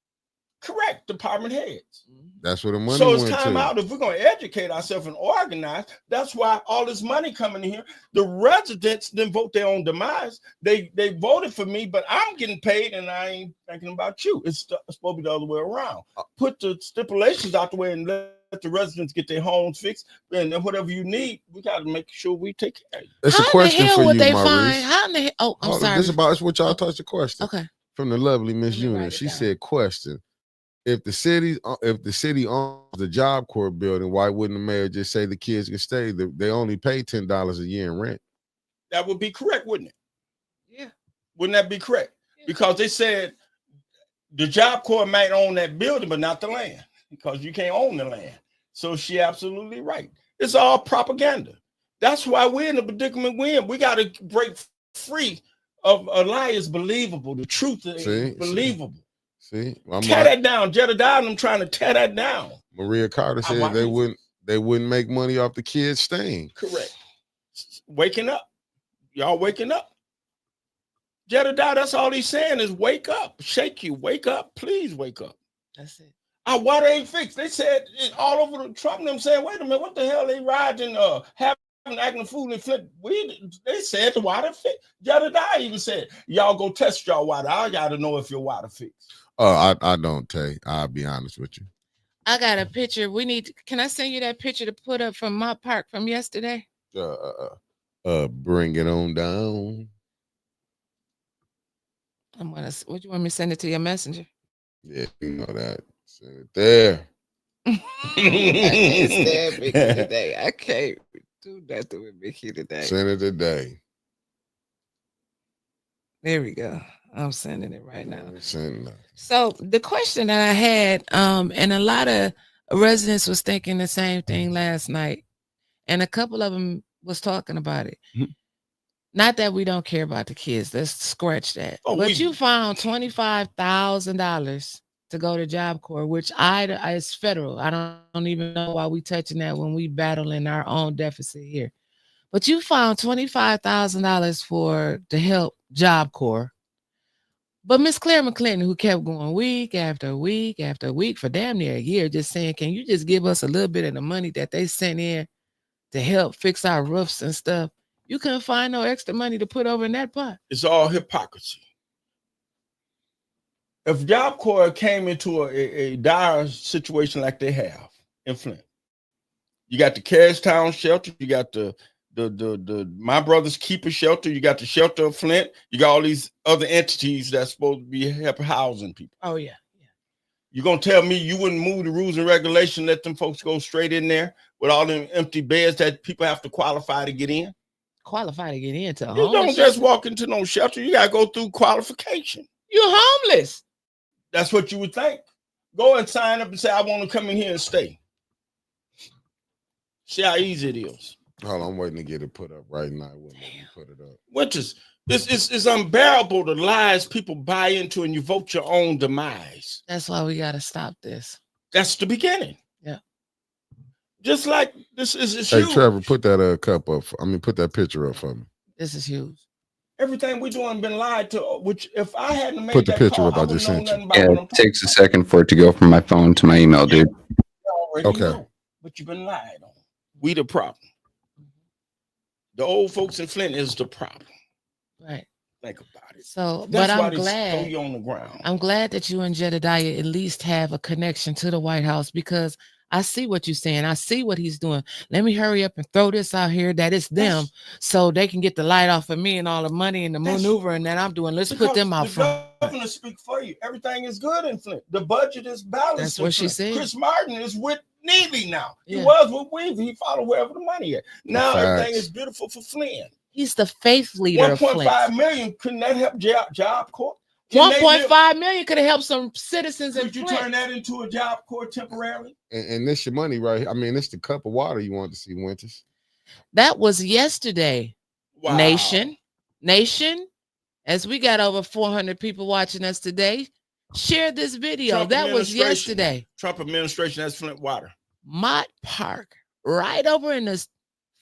Correct. Department heads. That's where the money So went it's time to. out. If we're going to educate ourselves and organize, that's why all this money coming in here. The residents didn't vote their own demise. They voted for me, but I'm getting paid and I ain't thinking about you. It's supposed to be the other way around. Put the stipulations out the way and let the residents get their homes fixed. And then whatever you need, we got to make sure we take care of you. It's a question for you, Maurice. How in the hell? Oh, I'm sorry. This about what y'all touched the question. Okay. From the lovely Miss Eunice. She said, question. If the city owns the Job Corps building, why wouldn't the mayor just say the kids can stay? They only pay $10 a year in rent. That would be correct, wouldn't it? Yeah. Wouldn't that be correct? Yeah. Because they said the Job Corps might own that building, but not the land, because you can't own the land. So she absolutely right. It's all propaganda. That's why we're in the predicament we're in. We got to break free of a lie is believable. The truth is believable. See, tear that down. Jedediah, I'm trying to tear that down. Maria Carter said they wouldn't make money off the kids staying. Correct. Waking up. Y'all waking up. Jedediah, that's all he's saying is wake up. Shake you. Wake up. Please wake up. That's it. Our water ain't fixed. They said it all over the Trump and them saying, wait a minute, what the hell they riding acting a fool in Flint? They said the water fixed. Jedediah even said, y'all go test your water. I gotta know if your water fixed. I don't tell you. I'll be honest with you. I got a picture. Can I send you that picture to put up from my park from yesterday? Bring it on down. What you want me to send it to your messenger? Yeah, you know that. Send it there. I can't do nothing with Mickey today. Send it today. There we go. I'm sending it right now. Send it. So the question that I had, and a lot of residents was thinking the same thing last night, and a couple of them was talking about it. Mm-hmm. Not that we don't care about the kids. Let's scratch that. But you found $25,000 to go to Job Corps, which is federal. I don't even know why we touching that when we battling our own deficit here. But you found $25,000 to help Job Corps. But Miss Claire McClinton, who kept going week after week after week for damn near a year, just saying, can you just give us a little bit of the money that they sent in to help fix our roofs and stuff? You couldn't find no extra money to put over in that pot. It's all hypocrisy. If Job Corps came into a dire situation like they have in Flint, you got the Carristown shelter, you got the My Brother's Keeper shelter, you got the shelter of Flint, you got all these other entities that's supposed to be help housing people. Oh yeah. You're gonna tell me you wouldn't move the rules and regulation, let them folks go straight in there with all them empty beds that people have to qualify to get in? Qualify to get into a You don't homeless just shelter? walk into no shelter, you gotta go through qualification. You're homeless. That's what you would think. Go and sign up and say, I want to come in here and stay. See how easy it is. Hold on, I'm waiting to get it put up right now. It wouldn't let me put it up. Winters, it's unbearable the lies people buy into and you vote your own demise. That's why we gotta stop this. That's the beginning. Yeah. Just like this is Hey, huge. Trevor, put that cup up. Put that picture up for me. This is huge. Everything we're doing been lied to, which if I hadn't made Put the that picture call, up I wouldn't just know sent you. nothing about Yeah, what I'm it takes a talking second for it to go from my phone to my email, dude. about. You already Okay. know, but you've been lied on. We the problem. The old folks in Flint is the problem. Right. Think about it. So, That's but why I'm they throw glad. you on the ground. I'm glad that you and Jedediah at least have a connection to the White House, because I see what you're saying. I see what he's doing. Let me hurry up and throw this out here that it's them, so they can get the light off of me and all the money and the maneuvering that I'm doing. Let's put them out the front. governor speak for you. Everything is good in Flint. The budget is balanced. That's in what she Flint. said. Chris Martin is with Neely now. Yeah. He was with Weaver. He followed wherever the money is. Now everything Facts. is beautiful for Flint. He's the faith leader of Flint. 1.5 million. Couldn't that help Job Corps? Can they 1.5 million could have helped some citizens in Could you Flint. turn that into a Job Corps temporarily? And this your money right here. It's the cup of water you want to see, Winters. That was yesterday. Wow. Nation, as we got over 400 people watching us today, share this video. Trump That was administration. yesterday. Trump administration has Flint water. Mott Park, right over in the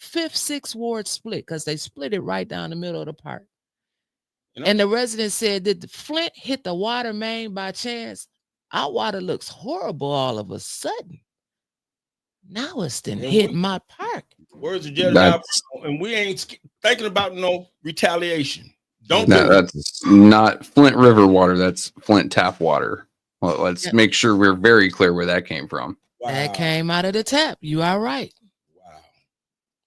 5th, 6th ward split, because they split it right down the middle of the park. You know? And the residents said, did the Flint hit the water main by chance? Our water looks horrible all of a sudden. Now it's done hit Mott Park. Words of Jedediah, That's, and we ain't thinking about no retaliation. Don't no, do it. that's not Flint River water. That's Flint tap water. Well, let's make sure we're very clear where that came from. Wow. That came out of the tap. You are right. Wow.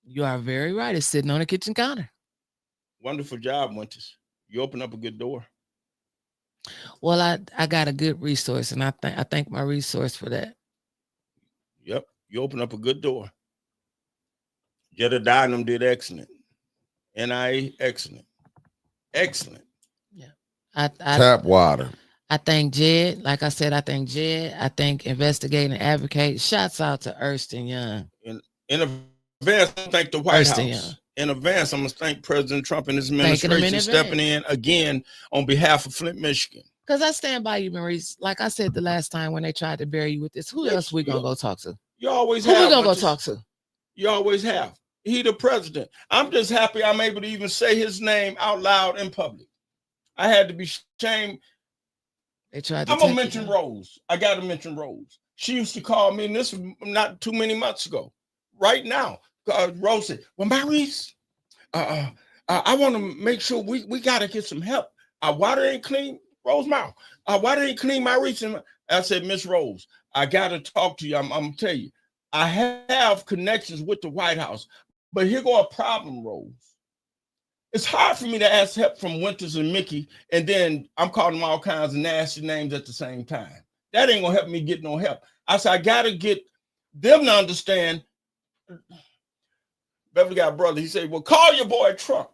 You are very right. It's sitting on the kitchen counter. Wonderful job, Winters. You open up a good door. Well, I got a good resource, and I thank my resource for that. Yep. You open up a good door. Jedediah and them did excellent. NIA, excellent. Excellent. I Tap water. I thank Jed. Like I said, I thank Jed. I thank Investigate and Advocate. Shouts out to Ernst & Young. In advance, I thank the White Ernst & House. Young. In advance, I'm going to thank President Trump and his Thanking him in administration stepping in advance. again on behalf of Flint, Michigan. Because I stand by you, Maurice. Like I said the last time when they tried to bury you with this, who else we going to go talk to? You always Who have. we going to go Winters. talk to? You always have. He the president. I'm just happy I'm able to even say his name out loud in public. I had to be ashamed. They tried to I'm gonna take you mention down. Rose. I gotta mention Rose. She used to call me, and this was not too many months ago. Right now, Rose said, "Well, Maurice, I want to make sure we gotta get some help. Our water ain't clean, Rose mouth. Our water ain't clean, Maurice." And I said, "Miss Rose, I gotta talk to you. I'm gonna tell you, I have connections with the White House, but here go a problem, Rose. It's hard for me to ask help from Winters and Mickey, and then I'm calling them all kinds of nasty names at the same time. That ain't gonna help me get no help." I said, "I gotta get them to understand." Beverly got a brother. He said, "Well, call your boy Trump."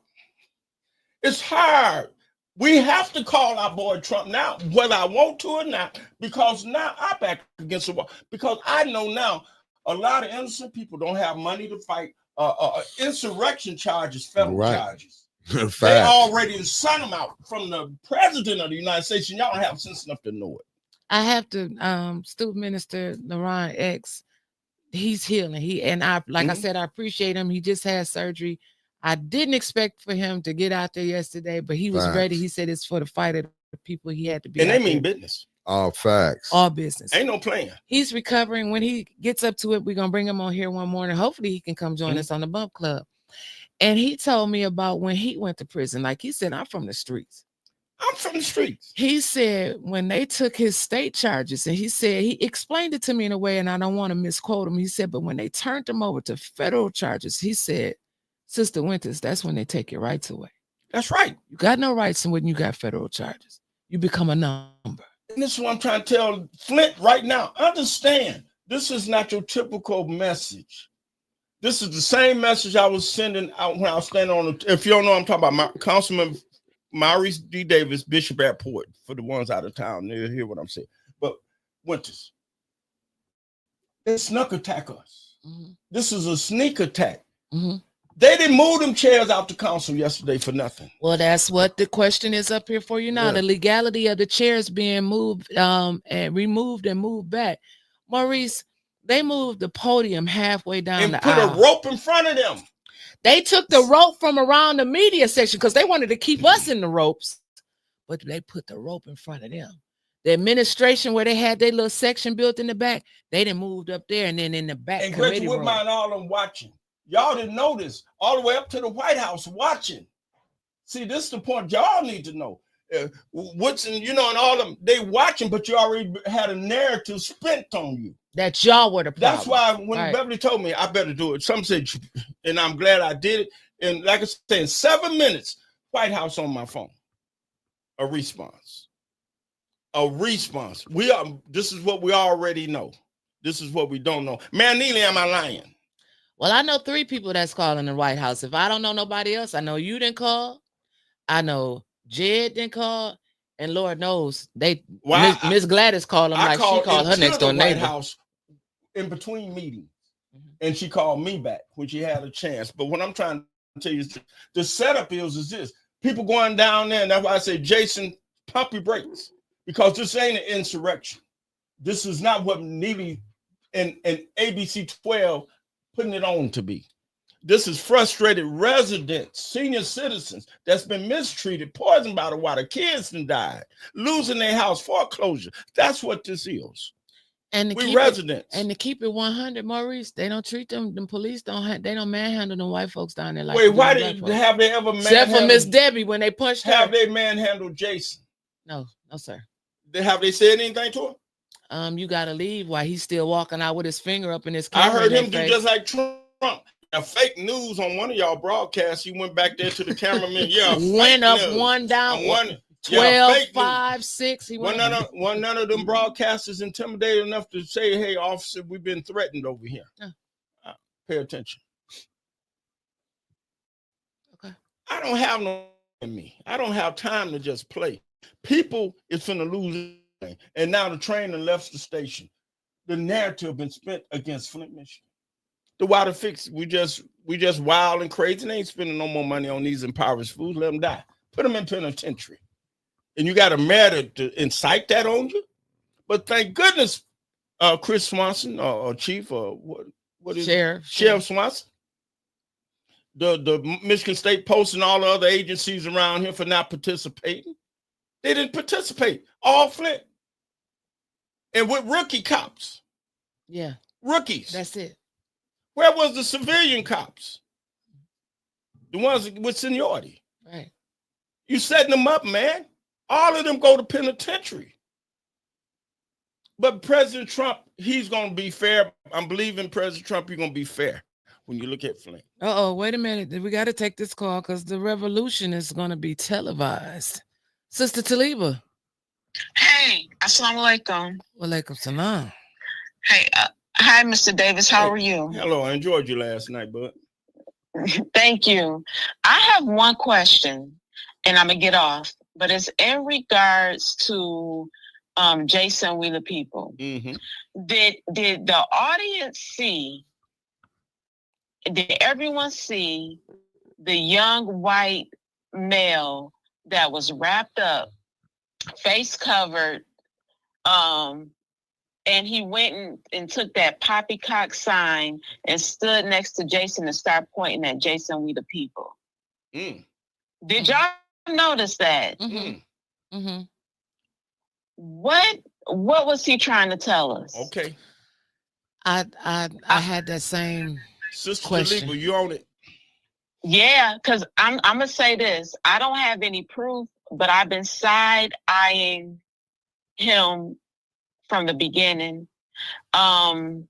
It's hard. We have to call our boy Trump now, whether I want to or not, because now I'm back against the wall. Because I know now a lot of innocent people don't have money to fight insurrection charges, federal charges. They already sent them out from the president of the United States, and y'all don't have sense enough to know it. I have to, Student Minister Naron X, he's healing. I said, I appreciate him. He just had surgery. I didn't expect for him to get out there yesterday, but he was ready. Facts. He said it's for the fight of the people. He had to be And out they mean there. business. All facts. All business. Ain't no playing. He's recovering. When he gets up to it, we're going to bring him on here one morning. Hopefully he can come join us on the Bump Club. And he told me about when he went to prison. Like he said, I'm from the streets. I'm from the streets. He said when they took his state charges, and he said he explained it to me in a way, and I don't want to misquote him. He said, but when they turned him over to federal charges, he said, Sister Winters, that's when they take your rights away. That's right. You got no rights when you got federal charges. You become a number. And this is what I'm trying to tell Flint right now. Understand, this is not your typical message. This is the same message I was sending out when I was standing on the, if you don't know, I'm talking about Councilman Maurice D. Davis, Bishop Airport, for the ones out of town. They'll hear what I'm saying. But Winters, they snuck attack us. Mm-hmm. This is a sneak attack. Mm-hmm. They didn't move them chairs out the council yesterday for nothing. Well, that's what the question is up here for you now. Yeah. The legality of the chairs being moved and removed and moved back. Maurice, they moved the podium halfway down And the put aisle. a rope in front of them. They took the rope from around the media section because they wanted to keep us in the ropes, but they put the rope in front of them. The administration, where they had their little section built in the back, they done moved up there, and then in the back And committee Gretchen room. Whitmire and all them watching. Y'all didn't know this. All the way up to the White House watching. See, this is the point y'all need to know. Woodson, you know, and all of them, they watching, but you already had a narrative spent on you. That y'all were the problem. That's why when Right. Beverly told me I better do it, some said, and I'm glad I did it. And like I said, in 7 minutes, White House on my phone. A response. A response. This is what we already know. This is what we don't know. Man, Neely, am I lying? Well, I know 3 people that's calling the White House. If I don't know nobody else, I know you didn't call. I know Jed didn't call. And Lord knows, Miss Gladys called them like she called her next door neighbor. House in between meetings. And she called me back when she had a chance. But what I'm trying to tell you is the setup is this. People going down there, and that's why I say, Jason, pump your brakes. Because this ain't an insurrection. This is not what Neely and ABC 12 putting it on to be. This is frustrated residents, senior citizens that's been mistreated, poisoned by the water, kids that died, losing their house, foreclosure. That's what this is. And we residents. And to keep it 100, Maurice, they don't treat them. The police they don't manhandle them white folks down there like. Wait, why have they ever manhandled? Except for Miss Debbie when they punched her. Have they manhandled Jason? No, sir. Have they said anything to him? You gotta leave while he's still walking out with his finger up in his camera. I heard him do just like Trump. Now, fake news on one of y'all broadcasts. He went back there to the cameraman. Yeah, went up, news. one down, 12, 5, 6. He went. None of them broadcasters intimidated enough to say, "Hey, officer, we've been threatened over here." Pay attention. Okay. I don't have no in me. I don't have time to just play. People is finna lose, and now the train has left the station. The narrative been spent against Flint, Michigan. The water fix, we just wild and crazy. And they ain't spending no more money on these impoverished fools. Let them die. Put them in penitentiary. And you got a mayor to incite that on you. But thank goodness, Chris Swanson or Chief or what is Sheriff Swanson. The Michigan State Post and all the other agencies around here for not participating. They didn't participate. All Flint. And with rookie cops. Yeah. Rookies. That's it. Where was the civilian cops? The ones with seniority. Right. You setting them up, man. All of them go to penitentiary. But President Trump, he's going to be fair. I'm believing President Trump, you're going to be fair when you look at Flint. Wait a minute. We got to take this call because the revolution is going to be televised. Sister Taliba. Hey, assalamu alaikum. Walaikum salam. Hey, hi, Mr. Davis. How are you? Hello, I enjoyed you last night, bud. Thank you. I have one question, and I'm going to get off, but it's in regards to Jason Wheeler people. Mm-hmm. Did the audience see, did everyone see the young white male that was wrapped up, face covered, and he went and took that poppycock sign and stood next to Jason and started pointing at Jason, we the people. Did y'all notice that? What was he trying to tell us? Okay. I had that same Sister question. Taliba, you on it? Yeah, because I'm gonna say this. I don't have any proof, but I've been side-eyeing him from the beginning. I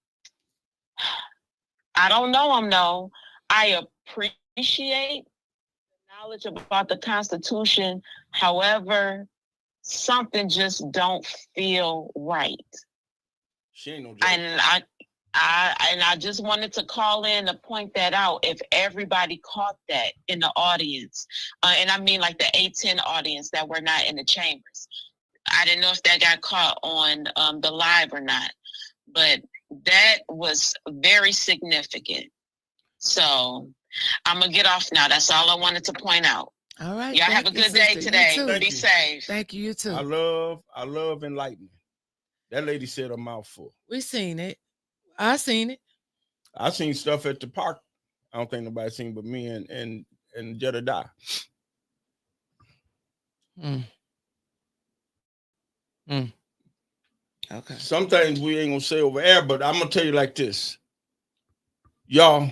don't know him, no. I appreciate the knowledge about the Constitution. However, something just don't feel right. She ain't no joke. And I just wanted to call in to point that out. If everybody caught that in the audience, and I mean like the A10 audience that were not in the chambers. I didn't know if that got caught on the live or not, but that was very significant. So I'm gonna get off now. That's all I wanted to point out. All right. Y'all have a good day today. Be safe. Thank you. You too. I love enlightenment. That lady said a mouthful. We seen it. I seen it. I seen stuff at the park. I don't think nobody seen but me and Jedediah. Okay. Some things we ain't gonna say over air, but I'm gonna tell you like this. Y'all,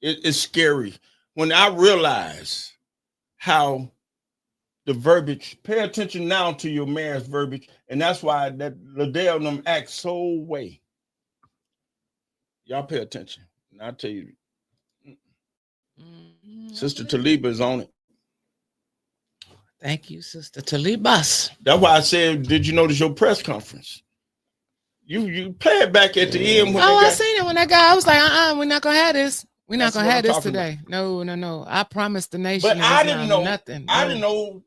it's scary when I realize how the verbiage, pay attention now to your mayor's verbiage, and that's why that Liddell and them act so way. Y'all pay attention. And I'll tell you, Sister Taliba is on it. Thank you, Sister Talibas. That's why I said, did you notice your press conference? You play it back at the end. I seen it when that guy. I was like, we're not gonna have this. We're not gonna have this today. About. No. I promised the nation. But I didn't know nothing. I didn't know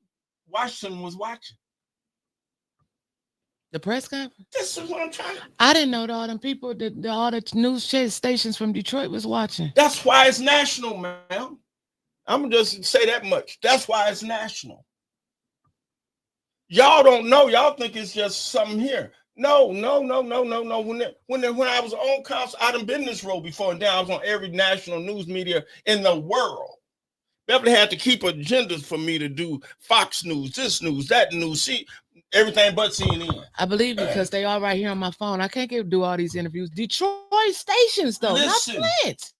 Washington was watching the press conference. This is what I'm trying to. I didn't know that all them people, all the news stations from Detroit was watching. That's why it's national, man. I'm gonna just say that much. That's why it's national. Y'all don't know. Y'all think it's just something here. No. When I was on council, I done been this road before, and then I was on every national news media in the world. Beverly had to keep agendas for me to do Fox News, this news, that news, see everything but CNN. I believe you because they all right here on my phone. I can't do all these interviews. Detroit stations, though, listen, not Flint.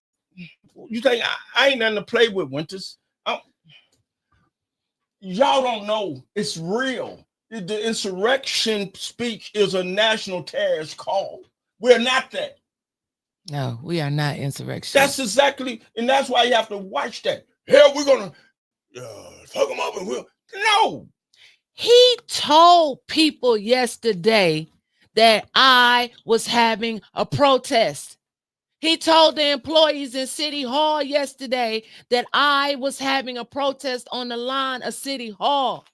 You think I ain't nothing to play with, Winters? Y'all don't know. It's real. The insurrection speech is a national terrorist call. We're not that. No, we are not insurrection. That's exactly, and that's why you have to watch that. Hell, we're gonna fuck them up and we'll no. He told people yesterday that I was having a protest. He told the employees in City Hall yesterday that I was having a protest on the lawn of City Hall.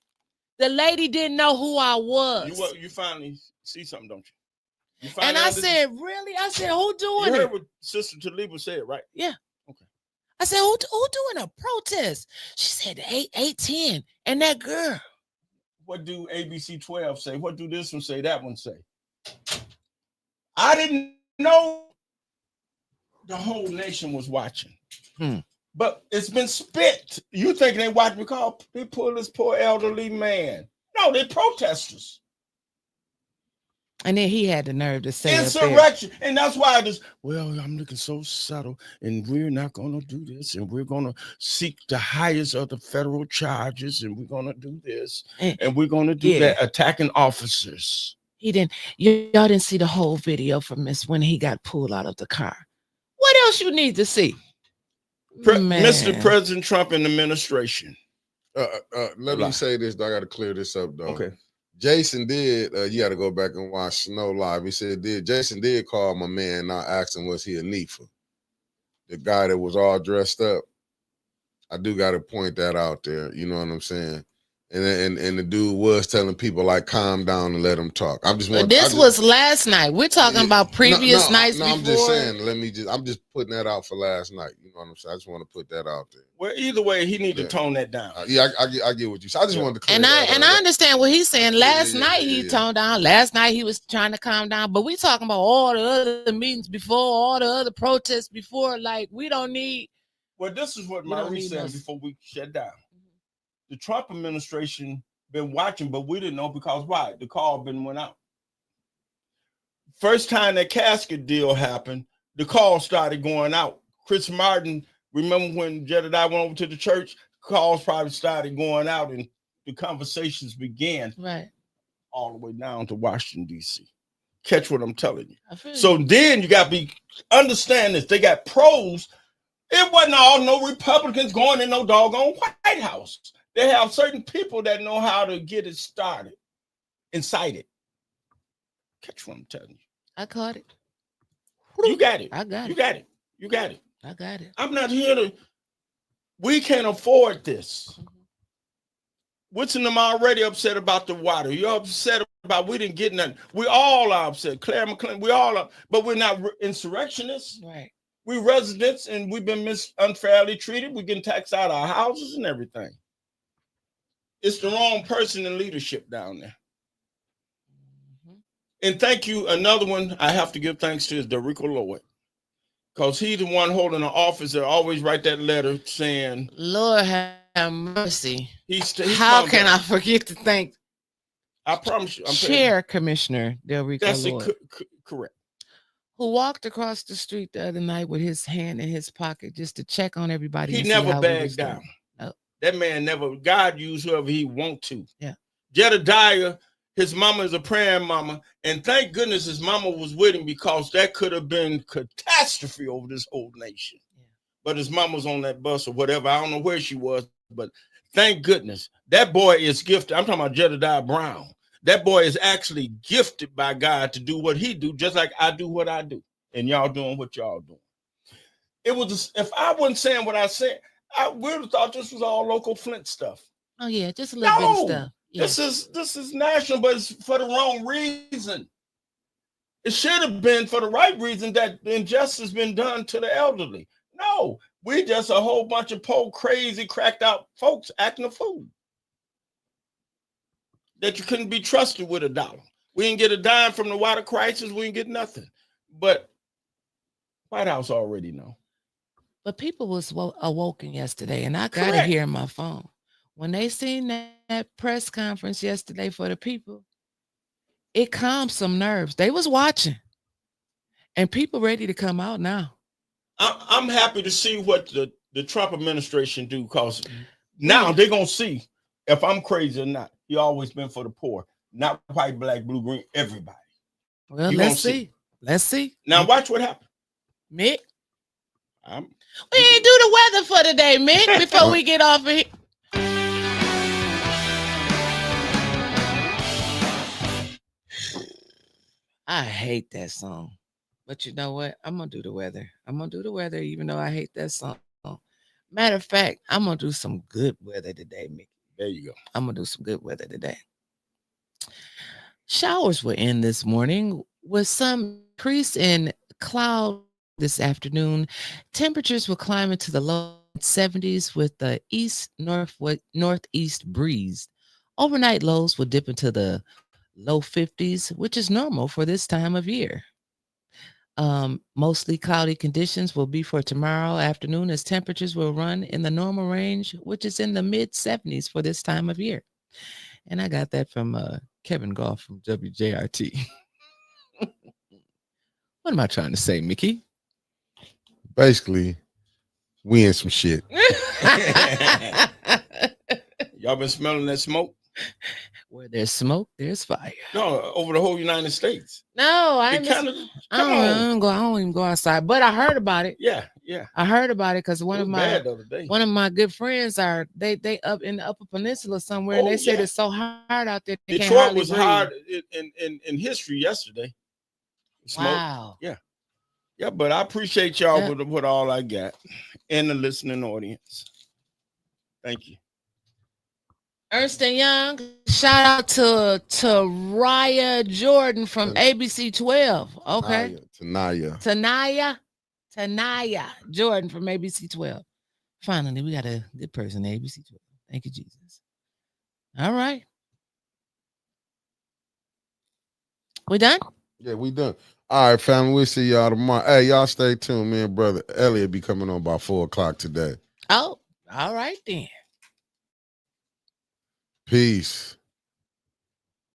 The lady didn't know who I was. You finally see something, don't you? And I said, really? I said, who doing it? You heard it? what Sister Taliba said, right? Yeah. Okay. I said, who doing a protest? She said, 810 and that girl. What do ABC 12 say? What do this one say? That one say? I didn't know the whole nation was watching. But it's been spit. You think they watch because they pulled this poor elderly man. No, they protesters. And then he had the nerve to say insurrection. And that's why I'm looking so subtle, and we're not gonna do this, and we're gonna seek the highest of the federal charges, and we're gonna do this, and we're gonna do that, attacking officers. Y'all didn't see the whole video from Miss when he got pulled out of the car. What else you need to see? Mr. President Trump and the administration. Let me say this, though. I got to clear this up, though. Okay. Jason did, you got to go back and watch Snow Live. He said, Jason did call my man and I asked him, was he a NEFA? The guy that was all dressed up. I do got to point that out there. You know what I'm saying? And the dude was telling people, like, calm down and let him talk. This was last night. We're talking about previous nights before. I'm just saying, I'm just putting that out for last night. You know what I'm saying? I just want to put that out there. Well, either way, he need to tone that down. I get what you said. I just wanted to clear and I understand what he's saying. Last night he yeah. toned down. Last night he was trying to calm down. But we talking about all the other meetings before, all the other protests before. Like, we don't need. Well, this is what Maurice said before we shut down. The Trump administration been watching, but we didn't know because why? The call went out. First time that casket deal happened, the call started going out. Chris Martin, remember when Jedediah went over to the church? Calls probably started going out and the conversations began. Right. All the way down to Washington, D.C. Catch what I'm telling you. So then you got to understand this. They got pros. It wasn't all no Republicans going in no doggone White House. They have certain people that know how to get it started, incite it. Catch what I'm telling you. I caught it. You got it. I got it. You got it. You got it. I got it. I'm not here to. We can't afford this. What's in them already upset about the water? You're upset about we didn't get nothing. We all are upset. Claire McClain, we all are, but we're not insurrectionists. Right. We residents and we've been unfairly treated. We're getting taxed out of our houses and everything. It's the wrong person in leadership down there. And thank you. Another one I have to give thanks to is Derico Lloyd. Because he's the one holding the office that always write that letter saying, Lord have mercy. How can I forget to thank I promise you, Chair Commissioner Delrico Lloyd. Correct. Who walked across the street the other night with his hand in his pocket just to check on everybody. He never bagged down. No. That man never, God used whoever he want to. Yeah. Jedediah, his mama is a praying mama. And thank goodness his mama was with him because that could have been catastrophe over this whole nation. Yeah. But his mama was on that bus or whatever. I don't know where she was, but thank goodness. That boy is gifted. I'm talking about Jedediah Brown. That boy is actually gifted by God to do what he do, just like I do what I do. And y'all doing what y'all doing. It was, if I wasn't saying what I said, I would have thought this was all local Flint stuff. Oh yeah, just a little bit of stuff. Yeah. This is national, but it's for the wrong reason. It should have been for the right reason, that the injustice been done to the elderly. No, we just a whole bunch of poor, crazy, cracked out folks acting a fool. That you couldn't be trusted with $1. We didn't get a dime from the water crisis. We didn't get nothing. But White House already know. But people was awoken yesterday, and I got it here on my phone. When they seen that press conference yesterday for the people, it calmed some nerves. They was watching, and people ready to come out now. I'm happy to see what the Trump administration do, because now they're going to see if I'm crazy or not. He always been for the poor, not white, black, blue, green, everybody. Well, let's see. Let's see. Now watch what happened. Mick. We ain't do the weather for today, Mick, before we get off of here. I hate that song. But you know what? I'm going to do the weather. I'm going to do the weather even though I hate that song. Matter of fact, I'm going to do some good weather today, Mickey. There you go. I'm going to do some good weather today. Showers were in this morning with some increase in cloud this afternoon. Temperatures will climb into the low 70s with the northeast breeze. Overnight lows will dip into the low 50s, which is normal for this time of year. Mostly cloudy conditions will be for tomorrow afternoon, as temperatures will run in the normal range, which is in the mid 70s for this time of year. And I got that from Kevin Goff from WJRT. What am I trying to say, Mickey? Basically, we in some shit. Y'all been smelling that smoke? Where there's smoke, there's fire. No, over the whole United States. No, I don't even go outside. But I heard about it. Yeah. I heard about it because one of my good friends they up in the Upper Peninsula somewhere, and they said it's so hard out there. Detroit was hard in history yesterday. Smoke. Wow. Yeah, but I appreciate y'all with all I got and the listening audience. Thank you. Ernst & Young, shout out to Raya Jordan from ABC 12. Okay. Tanaya Jordan from ABC 12. Finally, we got a good person, ABC 12. Thank you, Jesus. All right. We done? Yeah, we done. All right, family. We'll see y'all tomorrow. Hey, y'all stay tuned. Me and brother Elliot be coming on by 4 o'clock today. Oh, all right then. Peace.